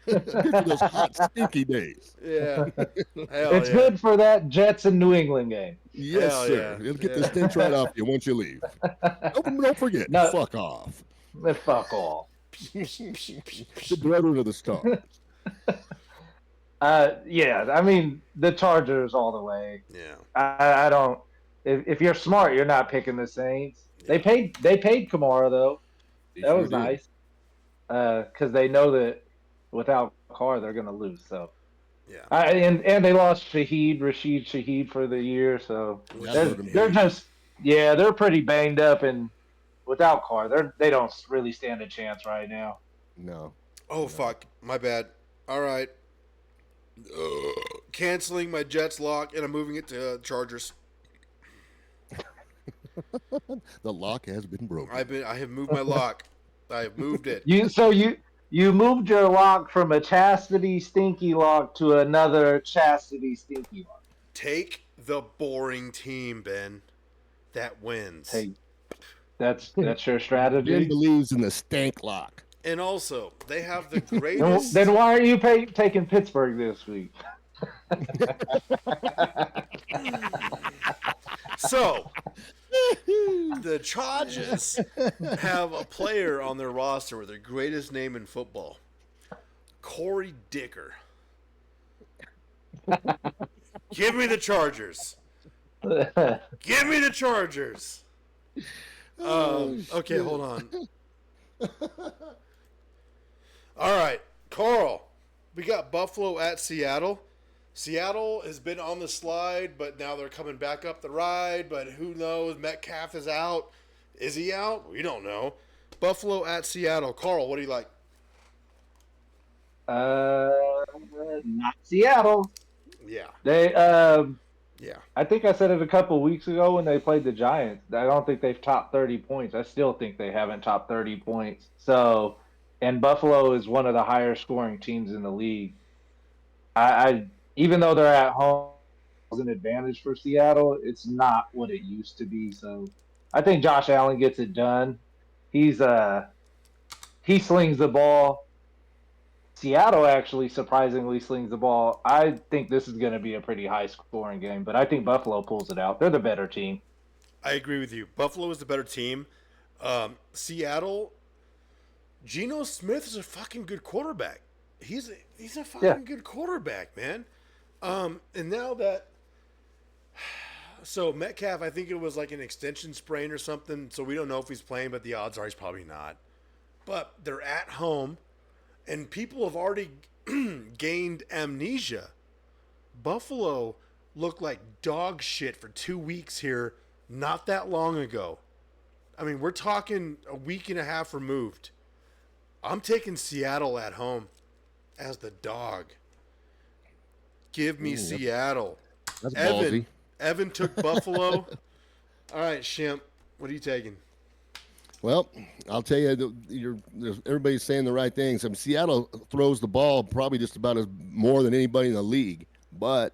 It's good for those hot, stinky days. Yeah. Hell It's yeah. good for that Jets and New England game. Yes, Hell sir. yeah. It'll get the Yeah. stench right off you once you leave. Don't forget, No. fuck off. Fuck off. The deodorant of the stars. Yeah, I mean the Chargers all the way. Yeah. I don't. If you're smart, you're not picking the Saints. They paid Kamara though. They That sure was did. nice. Because they know that without Carr they're gonna lose. So Yeah. and they lost Rashid Shaheed for the year. So Yeah, they're just they're pretty banged up, and without Carr they don't really stand a chance right now. No. Oh, fuck. My bad. All right. Canceling my Jets lock, and I'm moving it to Chargers. The lock has been broken. I have moved my lock. I have moved it. You moved your lock from a chastity stinky lock to another chastity stinky lock. Take the boring team, Ben. That wins. Hey, that's your Ben strategy. believes in the stank lock. And also, they have the Then, greatest. then why are you taking Pittsburgh this week? So, the Chargers have a player on their roster with their greatest name in football, Corey Dicker. Give me the Chargers. Give me the Chargers. Okay, hold on. All right, Carl. We got Buffalo at Seattle. Seattle has been on the slide, but now they're coming back up the ride. But who knows? Metcalf is out. Is he out? We don't know. Buffalo at Seattle. Carl, what do you like? Not Seattle. Yeah. They Yeah. I think I said it a couple of weeks ago when they played the Giants. I don't think they've topped 30 points. I still think they haven't topped 30 points. So, and Buffalo is one of the higher scoring teams in the league. I even though they're at home, it's an advantage for Seattle. It's not what it used to be. So, I think Josh Allen gets it done. He slings the ball. Seattle actually surprisingly slings the ball. I think this is going to be a pretty high scoring game, but I think Buffalo pulls it out. They're the better team. I agree with you. Buffalo is the better team. Seattle, Geno Smith is a fucking good quarterback. He's a fucking good quarterback, man. And now that so Metcalf, I think it was like an extension sprain or something, so we don't know if he's playing, but the odds are he's probably not. But they're at home, and people have already gained amnesia. Buffalo looked like dog shit for 2 weeks here not that long ago. I mean, we're talking a week and a half removed. I'm taking Seattle at home as the dog. Give me Seattle. That's ballsy. Evan took Buffalo. All right, Shimp, what are you taking? Well, I'll tell you, everybody's saying the right things. Seattle throws the ball probably just about as more than anybody in the league, but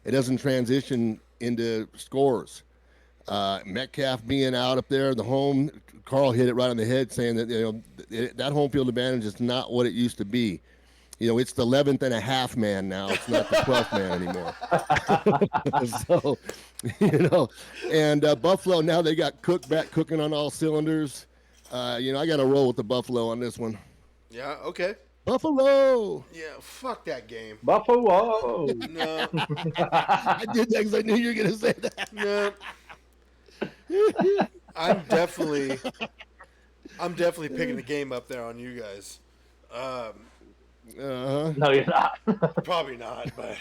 it doesn't transition into scores. Metcalf being out up there, the home, Carl hit it right on the head, saying that that home field advantage is not what it used to be. It's the 11th and a half man now. It's not the 12th man anymore. And Buffalo, now they got Cook back cooking on all cylinders. I got to roll with the Buffalo on this one. Yeah, okay. Buffalo. Yeah, fuck that game. Buffalo. No, I did that because I knew you were gonna say that. no. I'm definitely picking the game up there on you guys. Uh-huh. No, you're not. Probably not, but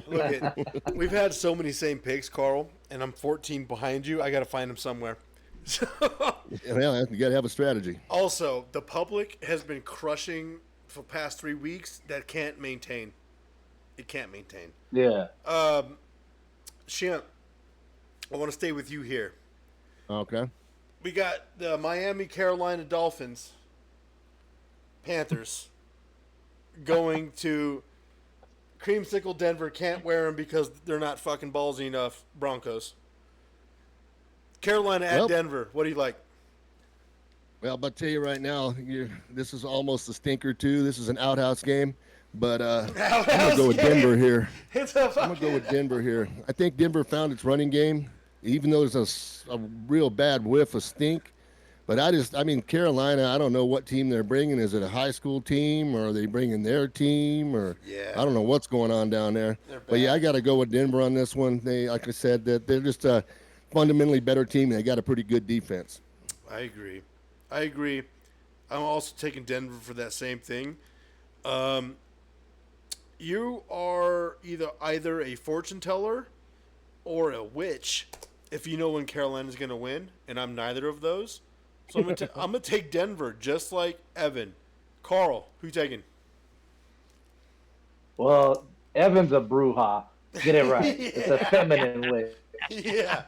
look at we've had so many same picks, Carl, and I'm 14 behind you. I got to find them somewhere. So, Well, you gotta have a strategy. also, the public has been crushing for the past 3 weeks. That can't maintain. It can't maintain. Yeah. Shimp, I want to stay with you here. Okay. We got the Miami Carolina Dolphins, Panthers, going to Creamsicle Denver. Can't wear them because they're not fucking ballsy enough. Broncos. Carolina at Well- Denver. What do you like? Well, but tell you right now, this is almost a stinker too. This is an outhouse game, but I'm gonna go with Denver here. It's a I'm gonna go with Denver here. I think Denver found its running game, even though there's a real bad whiff of stink. But I mean, Carolina, I don't know what team they're bringing. Is it a high school team, or are they bringing their team, or Yeah. I don't know what's going on down there. They're But yeah, bad. I got to go with Denver on this one. They, like I said, that they're just a fundamentally better team. They got a pretty good defense. I agree. I'm also taking Denver for that same thing. You are either a fortune teller or a witch if you know when Carolina's going to win, and I'm neither of those. So I'm gonna take Denver just like Evan. Carl, who you taking? Well, Evan's a bruja. Get it right. It's a feminine witch. Yeah.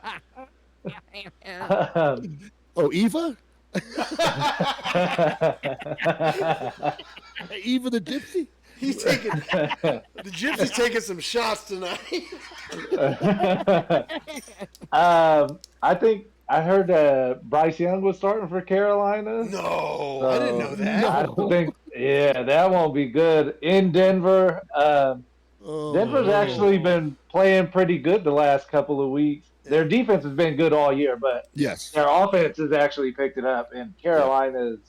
Oh, Eva? Eva the Gypsy? He's taking the Gypsy's taking some shots tonight. I think I heard Bryce Young was starting for Carolina. No, I didn't know that. I don't think, yeah, that won't be good in Denver. Oh, Denver's no. actually been playing pretty good the last couple of weeks. Their defense has been good all year, but Yes. their offense has actually picked it up. And Carolina's,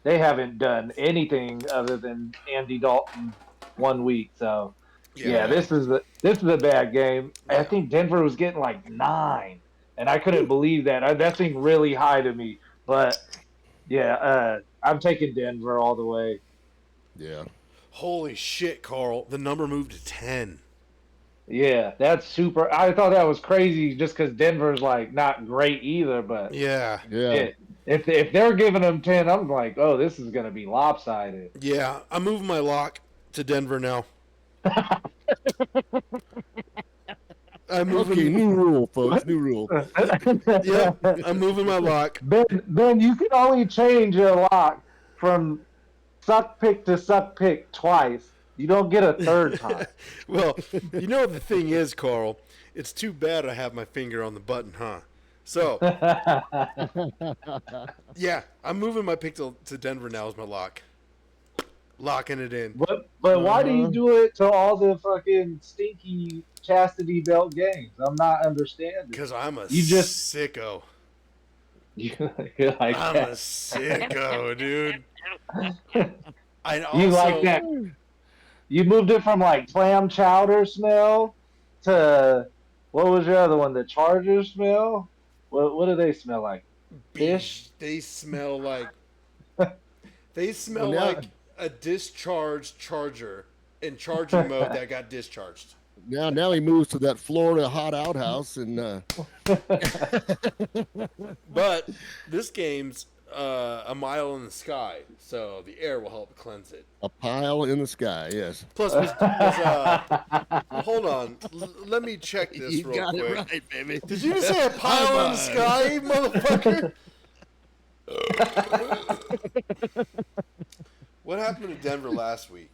they haven't done anything other than Andy Dalton 1 week. So yeah, this is a bad game. I think Denver was getting like 9, and I couldn't believe that. That seemed really high to me. But yeah, I'm taking Denver all the way. Yeah. Holy shit, Carl! The number moved to 10. Yeah, that's super. I thought that was crazy just because Denver's like not great either. But Yeah, Yeah. if they're giving them 10, I'm like, oh, this is gonna be lopsided. yeah. I'm moving my lock to Denver now. I'm moving. Okay, new rule, folks. New rule. Yeah, I'm moving my lock. Ben, you can only change your lock from suck pick to suck pick twice. You don't get a third time. Well, you know the thing is, Carl, it's too bad I have my finger on the button, huh? So, yeah, I'm moving my pick to Denver now as my lock. Locking it in. But why do you do it to all the fucking stinky chastity belt games? I'm not understanding. Because I'm a You just- sicko. You're like I'm a that. sicko, dude. I also, You like that? You moved it from like clam chowder smell to what was your other one? The Charger smell? What do they smell like? Fish? They smell like Well, now- like a discharged charger in charging mode that got discharged. Now he moves to that Florida hot outhouse and But this game's a mile in the sky, so the air will help cleanse it. a pile in the sky. Yes. Plus, hold on, let me check this You real got quick. it right, baby. Did you just say a pile in the sky, motherfucker? What happened to Denver last week?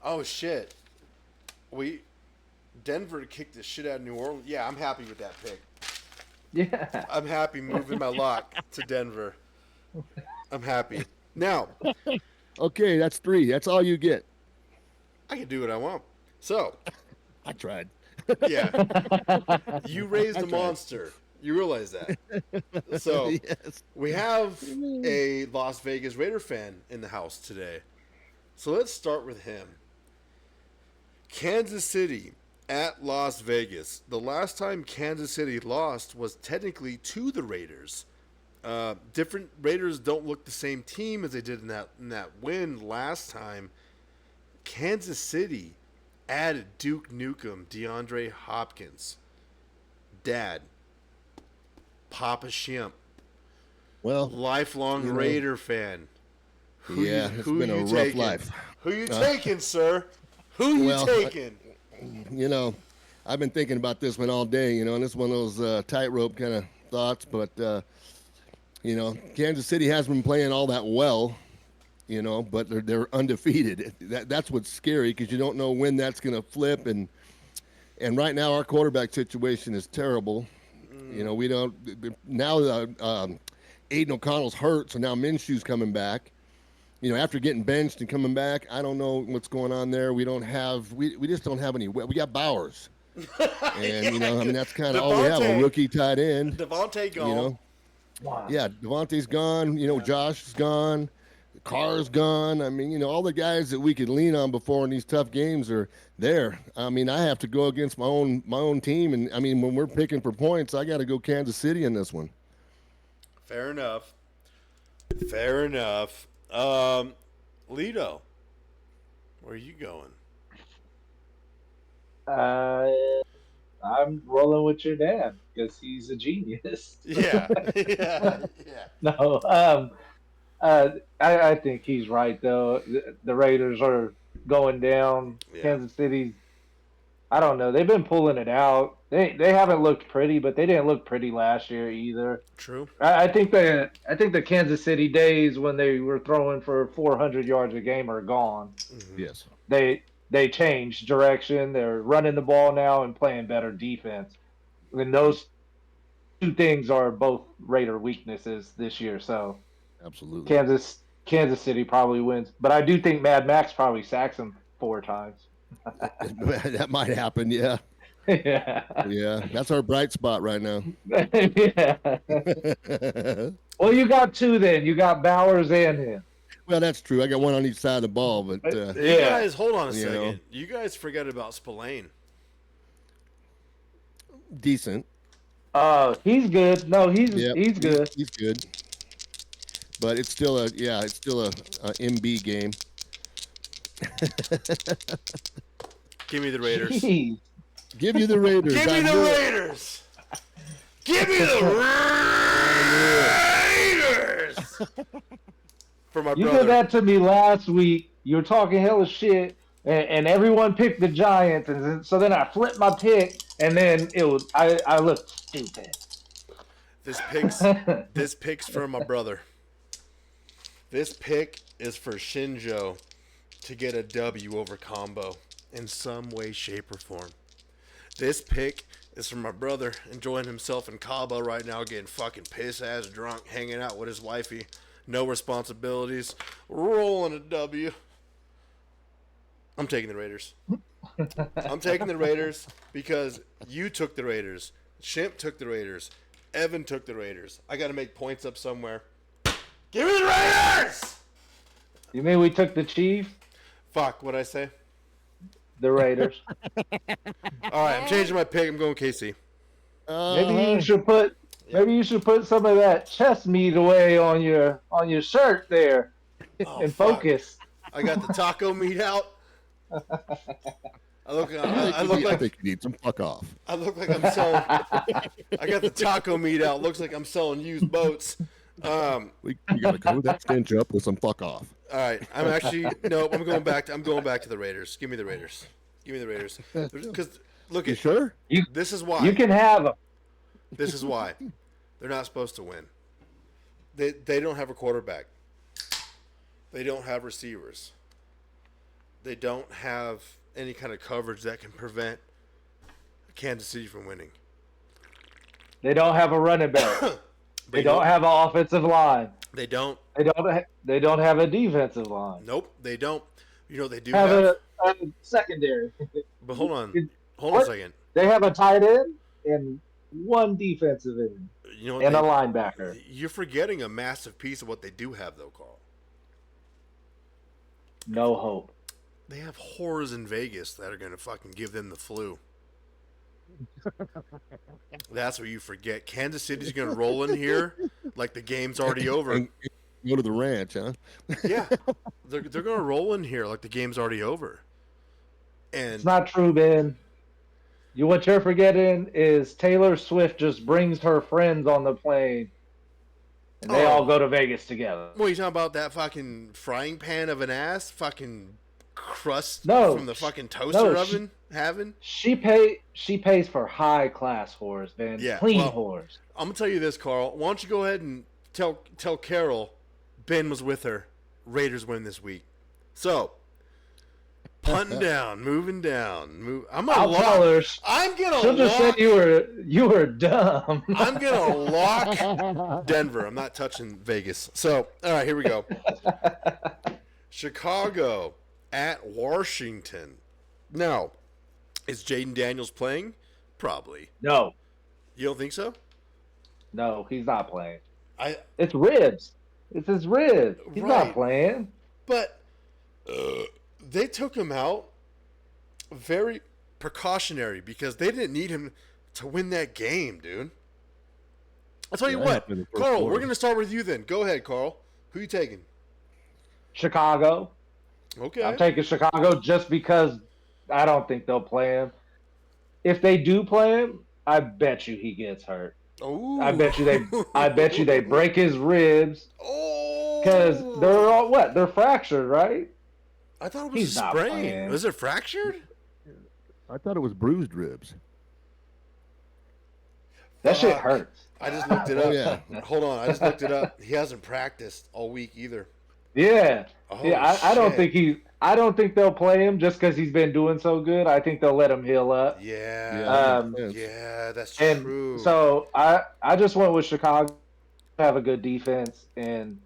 Oh shit! Denver kicked the shit out of New Orleans. Yeah, I'm happy with that pick. Yeah. I'm happy moving my lock to Denver. I'm happy. Now, Okay, that's 3. That's all you get. I can do what I want. So, I tried. yeah. You raised the monster. You realize that. So Yes. we have a Las Vegas Raider fan in the house today. So let's start with him. Kansas City at Las Vegas. The last time Kansas City lost was technically to the Raiders. Different Raiders don't look the same team as they did in that win last time. Kansas City added Duke Nukem, DeAndre Hopkins, Dad, Papa Shimp, Well, lifelong Raider fan. it's been a rough taking? life. Who you taking, sir? Who you taking? I've been thinking about this one all day, and it's one of those tightrope kind of thoughts, but, Kansas City hasn't been playing all that well, but they're undefeated. That's what's scary because you don't know when that's going to flip, and right now our quarterback situation is terrible. We don't now. Aiden O'Connell's hurt, so now Minshew's coming back. After getting benched and coming back, I don't know what's going on there. We just don't have any. We got Bowers, and that's kind of all we have. A rookie tight end. Devontae gone. Wow. Yeah, Devontae's gone. Josh is gone. Carr's gone. All the guys that we could lean on before in these tough games are there. I have to go against my own team, and when we're picking for points, I got to go Kansas City in this one. Fair enough. Lito, where are you going? I'm rolling with your dad because he's a genius. Yeah. No, I think he's right though. The Raiders are going down. Yeah. Kansas City's, I don't know. They've been pulling it out. They haven't looked pretty, but they didn't look pretty last year either. True. I think the Kansas City days when they were throwing for 400 yards a game are gone. Mm-hmm. Yes. They changed direction. They're running the ball now and playing better defense. And those two things are both Raider weaknesses this year. So Absolutely. Kansas City probably wins, but I do think Mad Max probably sacks him 4 times. That might happen. Yeah. Yeah. Yeah. That's our bright spot right now. Yeah. Well, you got 2 then. You got Bowers and him. Well, that's true. I got one on each side of the ball, but You guys, hold on a second. You guys forget about Spillane. Decent. He's good. No, he's good. He's good. But it's still a MB game. Give me the Raiders. Jeez. Give you the Raiders. Give me the Raiders. Give me the Raiders. For my You brother. did that to me last week. You were talking hella shit, and everyone picked the Giants, and so then I flipped my pick, and then I looked stupid. This pick's for my brother. This pick is for Shinjo to get a W over Combo in some way, shape, or form. This pick is for my brother enjoying himself in Cabo right now, getting fucking piss-ass drunk, hanging out with his wifey. No responsibilities. Rolling a W. I'm taking the Raiders. I'm taking the Raiders because you took the Raiders. Shimp took the Raiders. Evan took the Raiders. I got to make points up somewhere. Give me the Raiders! You mean we took the Chiefs? Fuck, what'd I say? The Raiders. All right, I'm changing my pick. I'm going KC. Maybe you should put some of that chest meat away on your shirt there, and fuck. focus. I got the taco meat out. I think you need some fuck off. I look like I'm selling. I got the taco meat out. Looks like I'm selling used boats. We gotta cover that stench up with some fuck off. All right, I'm going back to the Raiders. Give me the Raiders. Because look, You sure? this is why. You can have them. This is why. They're not supposed to win. They don't have a quarterback. They don't have receivers. They don't have any kind of coverage that can prevent Kansas City from winning. They don't have a running back. They don't have an offensive line. They don't. They don't have a defensive line. Nope, they don't. They do Have have. a secondary. But hold on a second. They have a tight end, and one defensive end You know what and a linebacker. You're forgetting a massive piece of what they do have, though, Carl. No hope. They have whores in Vegas that are going to fucking give them the flu. That's what you forget. Kansas City's going to roll in here like the game's already over. And go to the ranch, huh? Yeah. They're going to roll in here like the game's already over. And It's not true, Ben. What you're forgetting is Taylor Swift just brings her friends on the plane, and they all go to Vegas together. What are you talking about? That fucking frying pan of an ass? Fucking crust from the fucking toaster oven having? She pays for high class whores, man. Yeah, Clean whores. I'm gonna tell you this, Carl. Why don't you go ahead and tell Carol Ben was with her. Raiders win this week. So punting down, moving down. I'll tell her. I'm gonna. She'll just say you were dumb. I'm gonna lock Denver. I'm not touching Vegas. So all right, here we go. Chicago at Washington. Now, is Jaden Daniels playing? Probably. No. You don't think so? No, he's not playing. It's ribs. It's his ribs. He's right. not playing. But they took him out very precautionary because they didn't need him to win that game, dude. I'll tell you what, Carl, we're going to start with you then. Go ahead, Carl. Who you taking? Chicago. Okay. I'm taking Chicago just because I don't think they'll play him. If they do play him, I bet you he gets hurt. Oh. I bet you they break his ribs. Oh. Because they're all what? They're fractured, right? I thought it was a sprain. Was it fractured? I thought it was bruised ribs. That shit hurts. I just looked it up. Oh, yeah. Hold on. I just looked it up. He hasn't practiced all week either. Yeah. Oh, yeah. I don't think they'll play him just because he's been doing so good. I think they'll let him heal up. Yeah. Yeah, that's true. So I just went with Chicago. Have a good defense, and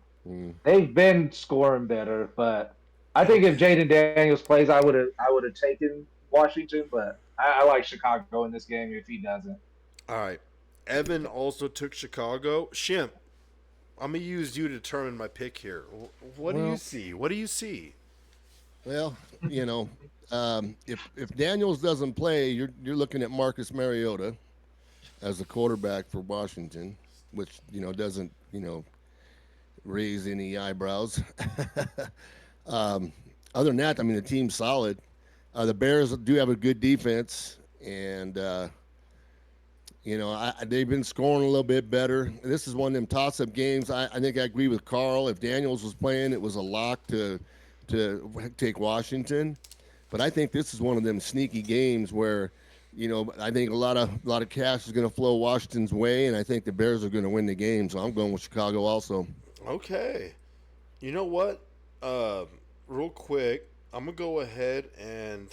they've been scoring better. But I think if Jaden Daniels plays, I would have taken Washington. But I like Chicago in this game if he doesn't. All right. Evan also took Chicago. Shimp, I'm going to use you to determine my pick here. What do you see? What do you see? Well, if Daniels doesn't play, you're looking at Marcus Mariota as the quarterback for Washington, which doesn't raise any eyebrows. Other than that, the team's solid. The Bears do have a good defense, and they've been scoring a little bit better. This is one of them toss-up games. I think I agree with Carl. If Daniels was playing, it was a lock to take Washington. But I think this is one of them sneaky games where, I think a lot of cash is going to flow Washington's way, and I think the Bears are going to win the game. So I'm going with Chicago also. Okay. You know what? Real quick, I'm going to go ahead and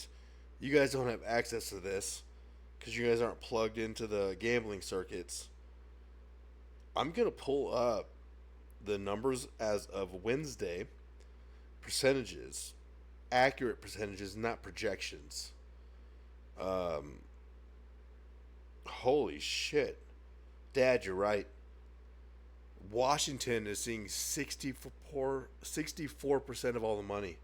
you guys don't have access to this because you guys aren't plugged into the gambling circuits. I'm going to pull up the numbers as of Wednesday. Percentages, accurate percentages, not projections. Holy shit. Dad, you're right. Washington is seeing 64% of all the money.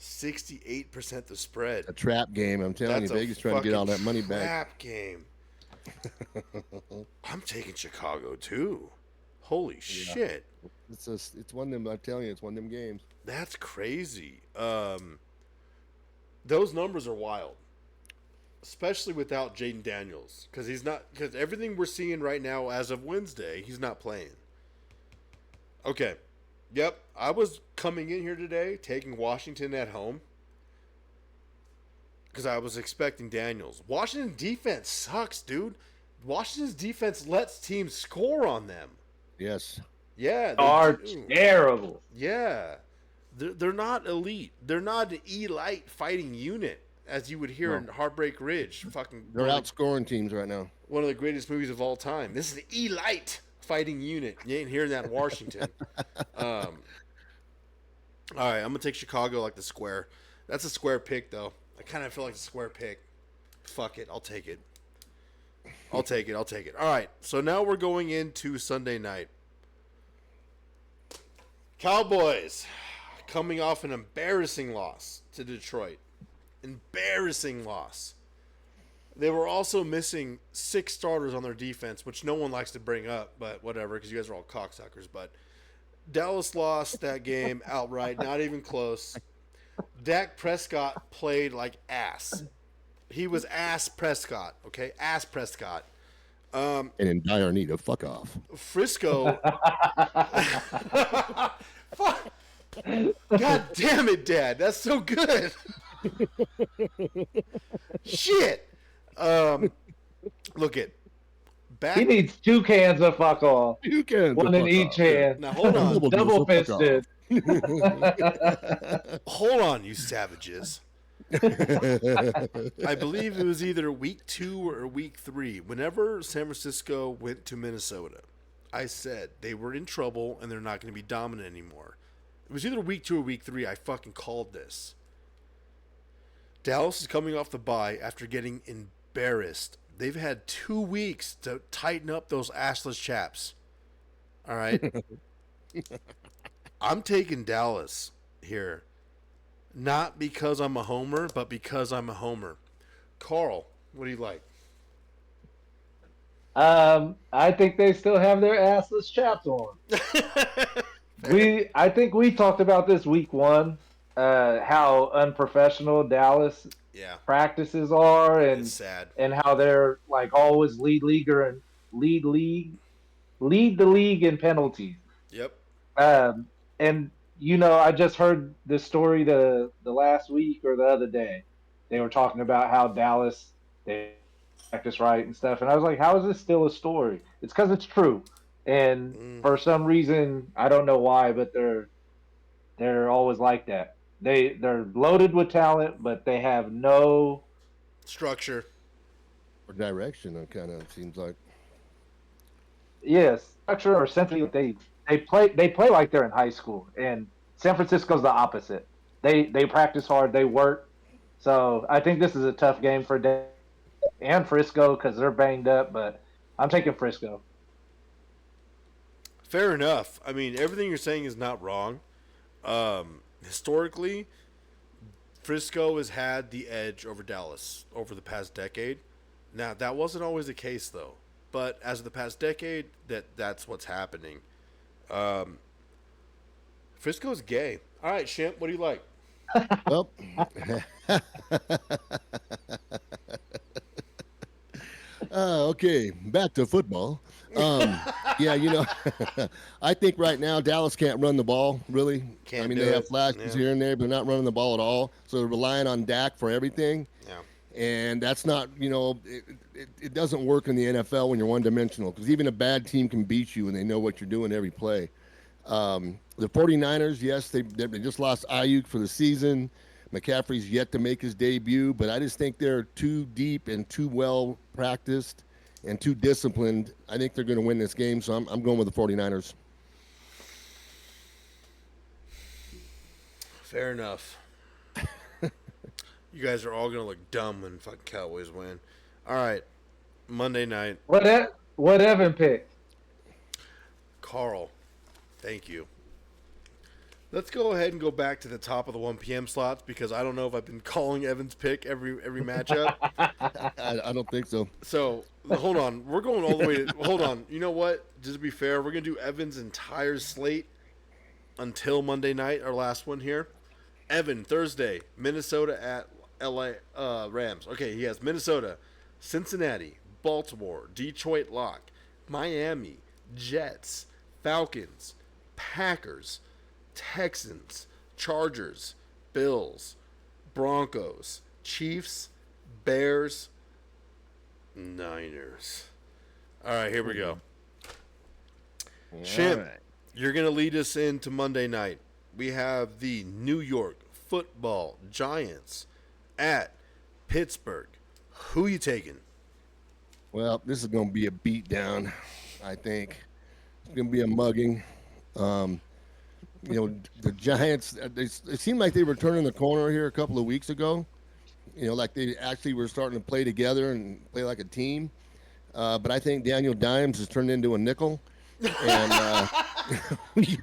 68% the spread. A trap game, I'm telling you. Vegas trying to get all that money back. Trap game. I'm taking Chicago too. Holy shit. It's one of them, I'm telling you, it's one of them games. That's crazy. Those numbers are wild. Especially without Jaden Daniels. Because everything we're seeing right now as of Wednesday, he's not playing. Okay. Yep. I was coming in here today taking Washington at home. Because I was expecting Daniels. Washington defense sucks, dude. Washington's defense lets teams score on them. Yes. Yeah. They are terrible. Yeah. They're not elite. They're not an elite fighting unit, as you would hear in Heartbreak Ridge. They're outscoring teams right now. One of the greatest movies of all time. This is an elite fighting unit. You ain't hearing that in Washington. All right, I'm going to take Chicago like the square. That's a square pick, though. I kind of feel like a square pick. Fuck it. I'll take it. I'll take it. All right, so now we're going into Sunday night. Cowboys coming off an embarrassing loss to Detroit. Embarrassing loss. They were also missing 6 starters on their defense, which no one likes to bring up, but whatever, because you guys are all cocksuckers. But Dallas lost that game outright, not even close. Dak Prescott played like ass. He was ass Prescott, okay? Ass Prescott. And in dire need of fuck off. Frisco. God damn it, Dad. That's so good. Shit. Look it. Back. He needs 2 cans of fuck off. You can. One in each hand. Now hold on. Double fisted. Hold on, you savages. I believe it was either week 2 or week 3. Whenever San Francisco went to Minnesota, I said they were in trouble and they're not going to be dominant anymore. It was either week 2 or week 3. I fucking called this. Dallas is coming off the bye after getting embarrassed. They've had 2 weeks to tighten up those assless chaps. All right. I'm taking Dallas here. Not because I'm a homer, but because I'm a homer. Carl, what do you like? I think they still have their assless chaps on. I think we talked about this week 1, how unprofessional Dallas practices are, and it's sad, and how they're like always lead the league in penalties. Yep. And I just heard this story the last week or the other day. They were talking about how Dallas they practice right and stuff, and I was like, how is this still a story? It's because it's true. And for some reason, I don't know why, but they're always like that. They're loaded with talent, but they have no structure or direction. It kind of seems like. Yes, structure or simply they play like they're in high school, and San Francisco's the opposite. They practice hard, they work. So I think this is a tough game for Dallas and Frisco because they're banged up, but I'm taking Frisco. Fair enough. I mean, everything you're saying is not wrong. Historically, Frisco has had the edge over Dallas over the past decade. Now, that wasn't always the case, though. But as of the past decade, that's what's happening. Frisco's gay. All right, Shimp, what do you like? Well, okay, back to football. Yeah, I think right now Dallas can't run the ball, really. Can't I mean, do they have it. flashes Yeah. here and there, but they're not running the ball at all. So they're relying on Dak for everything. Yeah. And that's not, it doesn't work in the NFL when you're one-dimensional, because even a bad team can beat you and they know what you're doing every play. The 49ers, yes, they just lost Ayuk for the season. McCaffrey's yet to make his debut, but I just think they're too deep and too well practiced and too disciplined. I think they're going to win this game, so I'm going with the 49ers. Fair enough. You guys are all going to look dumb when fucking Cowboys win. All right, Monday night. What Evan picked? Carl, thank you. Let's go ahead and go back to the top of the 1 p.m. slots because I don't know if I've been calling Evan's pick every matchup. I don't think so. So, hold on. We're going all the way to... Hold on. You know what? Just to be fair, we're going to do Evan's entire slate until Monday night, our last one here. Evan, Thursday, Minnesota at LA Rams. Okay, he has Minnesota, Cincinnati, Baltimore, Detroit lock, Miami, Jets, Falcons, Packers, Texans, Chargers, Bills, Broncos, Chiefs, Bears, Niners. All right, here we go. Shimp, you're going to lead us into Monday night. We have the New York Football Giants at Pittsburgh. Who you taking? Well, this is going to be a beatdown, I think. It's going to be a mugging. The Giants, it seemed like they were turning the corner here a couple of weeks ago. Like they actually were starting to play together and play like a team. but I think Daniel Dimes has turned into a nickel. And we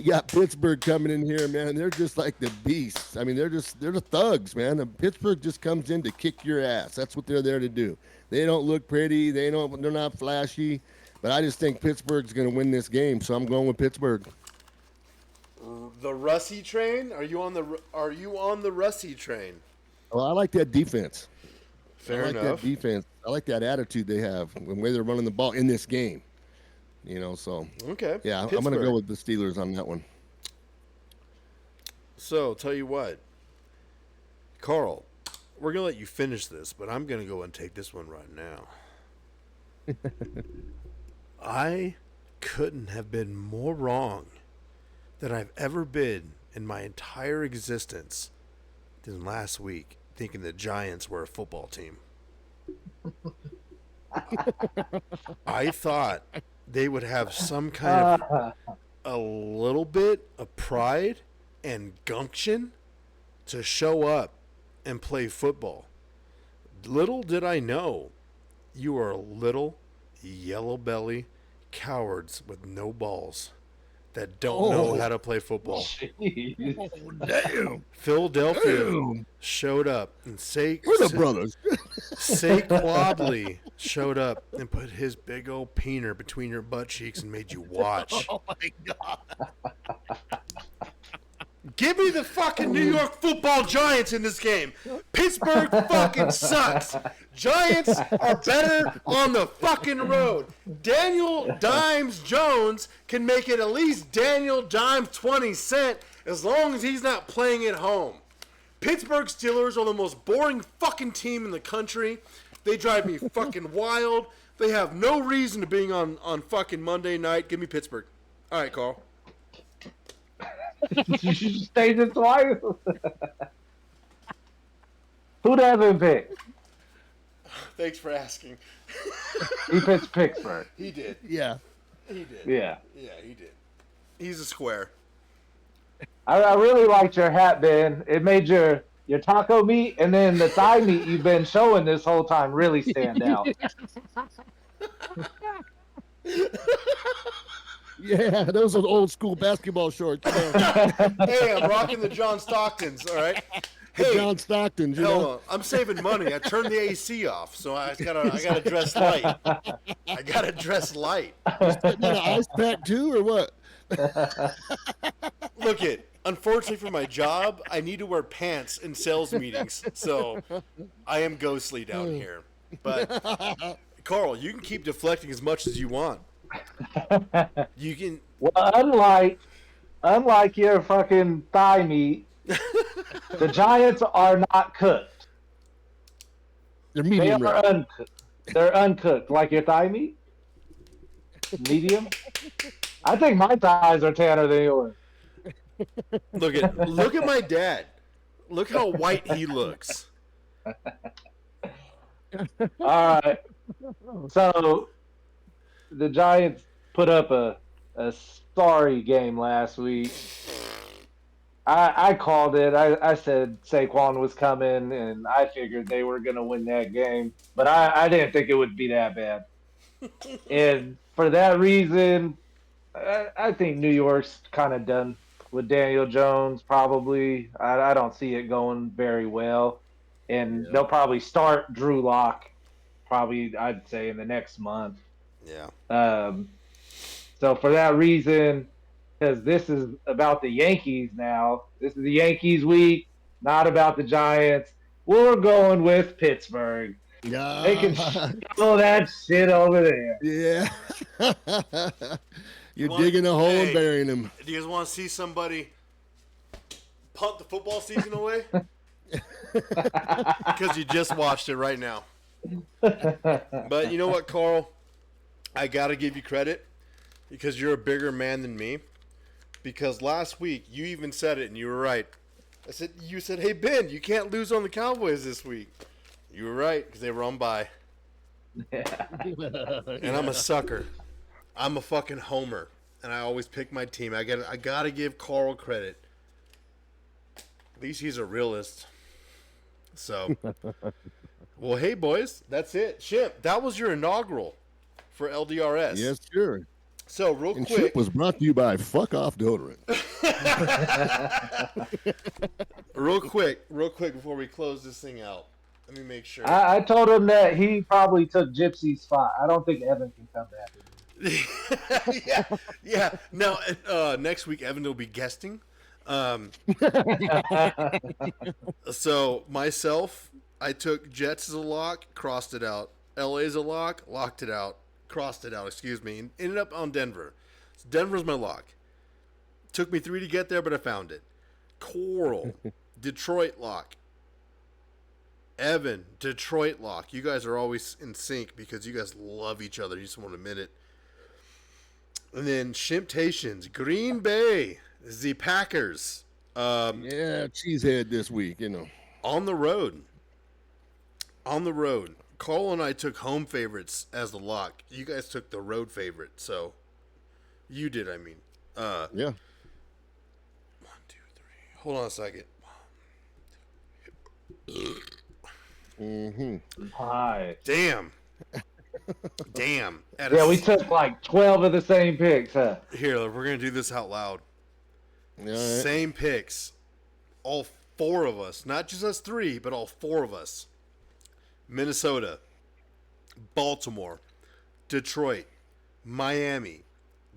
got Pittsburgh coming in here, man. And they're just like the beasts. I mean, they're the thugs, man. And Pittsburgh just comes in to kick your ass. That's what they're there to do. They don't look pretty. They're not flashy. But I just think Pittsburgh's going to win this game, so I'm going with Pittsburgh. The Russie train? Are you on the Russie train? Well, I like that defense. Fair I like enough. that defense. I like that attitude they have, the way they're running the ball in this game. So Okay. yeah, I'm going to go with the Steelers on that one. So, tell you what, Carl, we're going to let you finish this, but I'm going to go and take this one right now. I couldn't have been more wrong than I've ever been in my entire existence than last week thinking the Giants were a football team. I thought they would have some kind of a little bit of pride and gumption to show up and play football. Little did I know you are little yellow belly cowards with no balls that don't know how to play football. Jeez. Oh, damn. Philadelphia showed up and We're the brothers. Saquon showed up and put his big old peener between your butt cheeks and made you watch. Oh, my God. Give me the fucking New York Football Giants in this game. Pittsburgh fucking sucks. Giants are better on the fucking road. Daniel Dimes Jones can make it at least Daniel Dimes 20 cent as long as he's not playing at home. Pittsburgh Steelers are the most boring fucking team in the country. They drive me fucking wild. They have no reason to being on fucking Monday night. Give me Pittsburgh. All right, Carl. You should stage it twice. Who'd have been picked? Thanks for asking. He picked Pittsburgh. He did. Yeah. He did. Yeah. Yeah, he did. He's a square. I really liked your hat, Ben. It made your taco meat and then the thigh meat you've been showing this whole time really stand out. Yeah, those are old school basketball shorts. Hey, I'm rocking the John Stocktons, all right? Hey, John Stockton, hold on. I'm saving money. I turned the AC off, so I gotta dress light. I gotta dress light. an ice pack too, or what? Look it. Unfortunately for my job, I need to wear pants in sales meetings, so I am ghostly down here. But Carl, you can keep deflecting as much as you want. You can. Well, unlike your fucking thigh meat, the Giants are not cooked. They're They medium are rare. uncooked. They're uncooked, like your thigh meat. Medium. I think my thighs are tanner than yours. Look at my dad. Look how white he looks. All right. So the Giants put up a sorry game last week. I called it. I said Saquon was coming, and I figured they were going to win that game. But I didn't think it would be that bad. And for that reason, I think New York's kind of done with Daniel Jones, probably. I don't see it going very well. And they'll probably start Drew Lock, probably, I'd say, in the next month. Yeah. So for that reason, because this is about the Yankees now, this is the Yankees week, not about the Giants, we're going with Pittsburgh. Yeah. They can show that shit over there. Yeah. You're digging a hole and burying him. Do you guys want to see somebody punt the football season away? Because you just watched it right now. But you know what, Carl? I got to give you credit because you're a bigger man than me. Because last week, you even said it, and you were right. You said, hey, Ben, you can't lose on the Cowboys this week. You were right, because they were on bye. And I'm a sucker. I'm a fucking homer. And I always pick my team. I gotta give Carl credit. At least he's a realist. So, Well, hey, boys, that's it. Shimp, that was your inaugural for LDRS. Yes, sure. So, real And quick. Chip was brought to you by Fuck Off Deodorant. real quick before we close this thing out. Let me make sure. I told him that he probably took Gypsy's spot. I don't think Evan can come back. yeah. No, next week Evan will be guesting. So myself, I took Jets as a lock, crossed it out. LA as a lock, locked it out, crossed it out. Excuse me, and ended up on Denver. So Denver's my lock. Took me 3 to get there, but I found it. Coral, Detroit lock. Evan, Detroit lock. You guys are always in sync because you guys love each other. You just won't admit it. And then Shimptations, Green Bay, the Packers. Yeah, cheesehead this week, you know. On the road. Carl and I took home favorites as the lock. You guys took the road favorite. So you did, I mean. Yeah. 1, 2, 3. Hold on a second. Hi. Damn. Yeah, we took like 12 of the same picks, huh? Here, we're going to do this out loud. All right. Same picks. All 4 of us. Not just us 3, but all 4 of us. Minnesota, Baltimore, Detroit, Miami,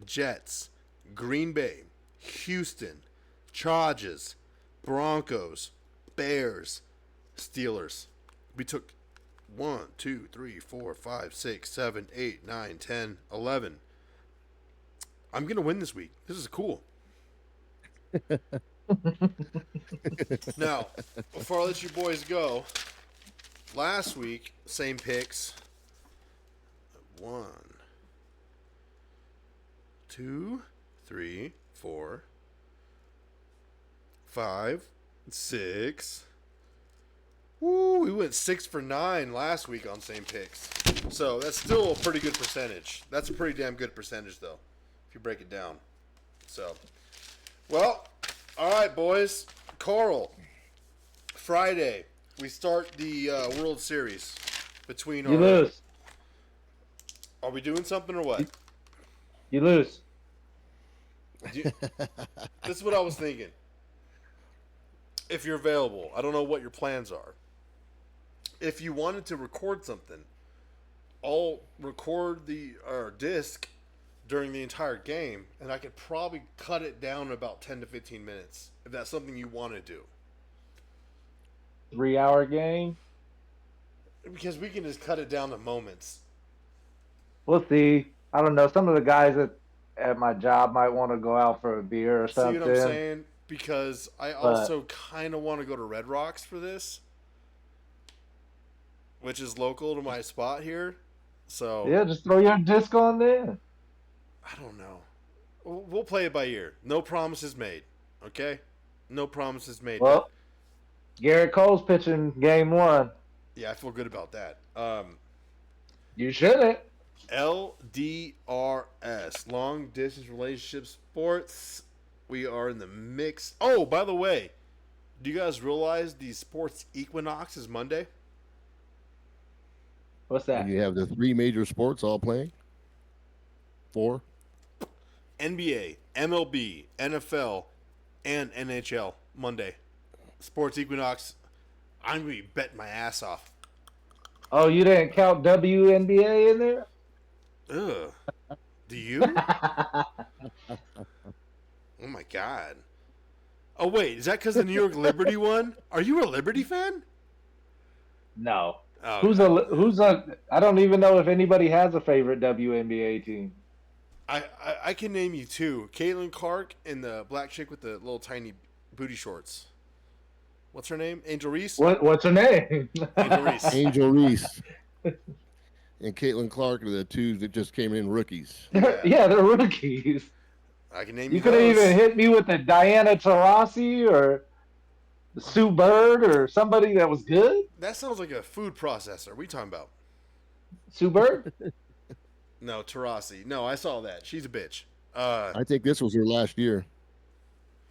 Jets, Green Bay, Houston, Chargers, Broncos, Bears, Steelers. We took 1, 2, 3, 4, 5, 6, 7, 8, 9, 10, 11. I'm going to win this week. This is cool. Now, before I let you boys go, last week, same picks. 1, 2, 3, 4, 5, 6. Woo, we went 6 for 9 last week on same picks. So that's still a pretty good percentage. That's a pretty damn good percentage, though, if you break it down. So, well, all right, boys. Carl, Friday, we start the World Series between You lose. Are we doing something or what? You lose. This is what I was thinking. If you're available, I don't know what your plans are. If you wanted to record something, I'll record the disc during the entire game, and I could probably cut it down about 10 to 15 minutes, if that's something you want to do. 3-hour game. Because we can just cut it down to moments. We'll see. I don't know. Some of the guys at my job might want to go out for a beer or something. See what I'm saying? Because I also kind of want to go to Red Rocks for this, which is local to my spot here. So yeah, just throw your disc on there. I don't know. We'll play it by ear. No promises made. Okay? No promises made. Well, Garrett Cole's pitching game 1. Yeah, I feel good about that. You shouldn't. LDRS, Long Distance Relationship Sports. We are in the mix. Oh, by the way, do you guys realize the sports equinox is Monday? What's that? And you have the 3 major sports all playing? 4? NBA, MLB, NFL, and NHL Monday. Sports equinox. I'm going to be betting my ass off. Oh, you didn't count WNBA in there? Ugh. Do you? Oh my God. Oh wait, is that because the New York Liberty won? Are you a Liberty fan? No. Oh, Who's a? I don't even know if anybody has a favorite WNBA team. I can name you 2. Caitlin Clark and the black chick with the little tiny booty shorts. What's her name? Angel Reese? What's her name? Angel Reese. Angel Reese. And Caitlin Clark are the 2 that just came in rookies. Yeah, they're rookies. I can name You you could have those. even hit me with the Diana Taurasi or the Sue Bird or somebody that was good. That sounds like a food processor. What are you talking about? Sue Bird? No, Tarasi. No, I saw that. She's a bitch. I think this was her last year.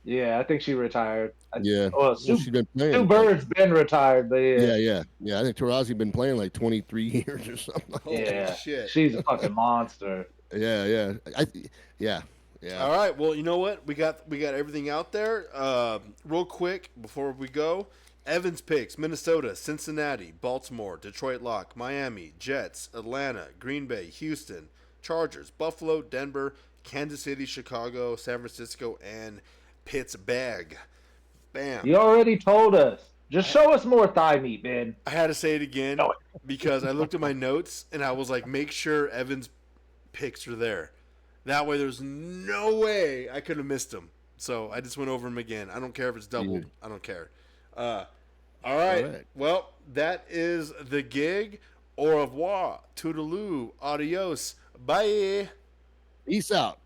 Yeah, I think she retired. Yeah. Well, Well, she's been playing. Sue Bird's been retired, but yeah. Yeah. I think Tarazi been playing like 23 years or something. Holy Yeah, shit. she's a fucking monster. Yeah. Yeah. All right. Well, you know what? We got everything out there. Real quick before we go, Evans picks: Minnesota, Cincinnati, Baltimore, Detroit Lock, Miami, Jets, Atlanta, Green Bay, Houston, Chargers, Buffalo, Denver, Kansas City, Chicago, San Francisco, and Pittsburgh. Bam. You already told us. Just show us more thigh meat, man. I had to say it again because I looked at my notes and I was like, make sure Evans picks are there. That way, there's no way I could have missed him. So I just went over him again. I don't care if it's doubled. Yeah. I don't care. All right. Well, that is the gig. Au revoir. Toodaloo. Adios. Bye. Peace out.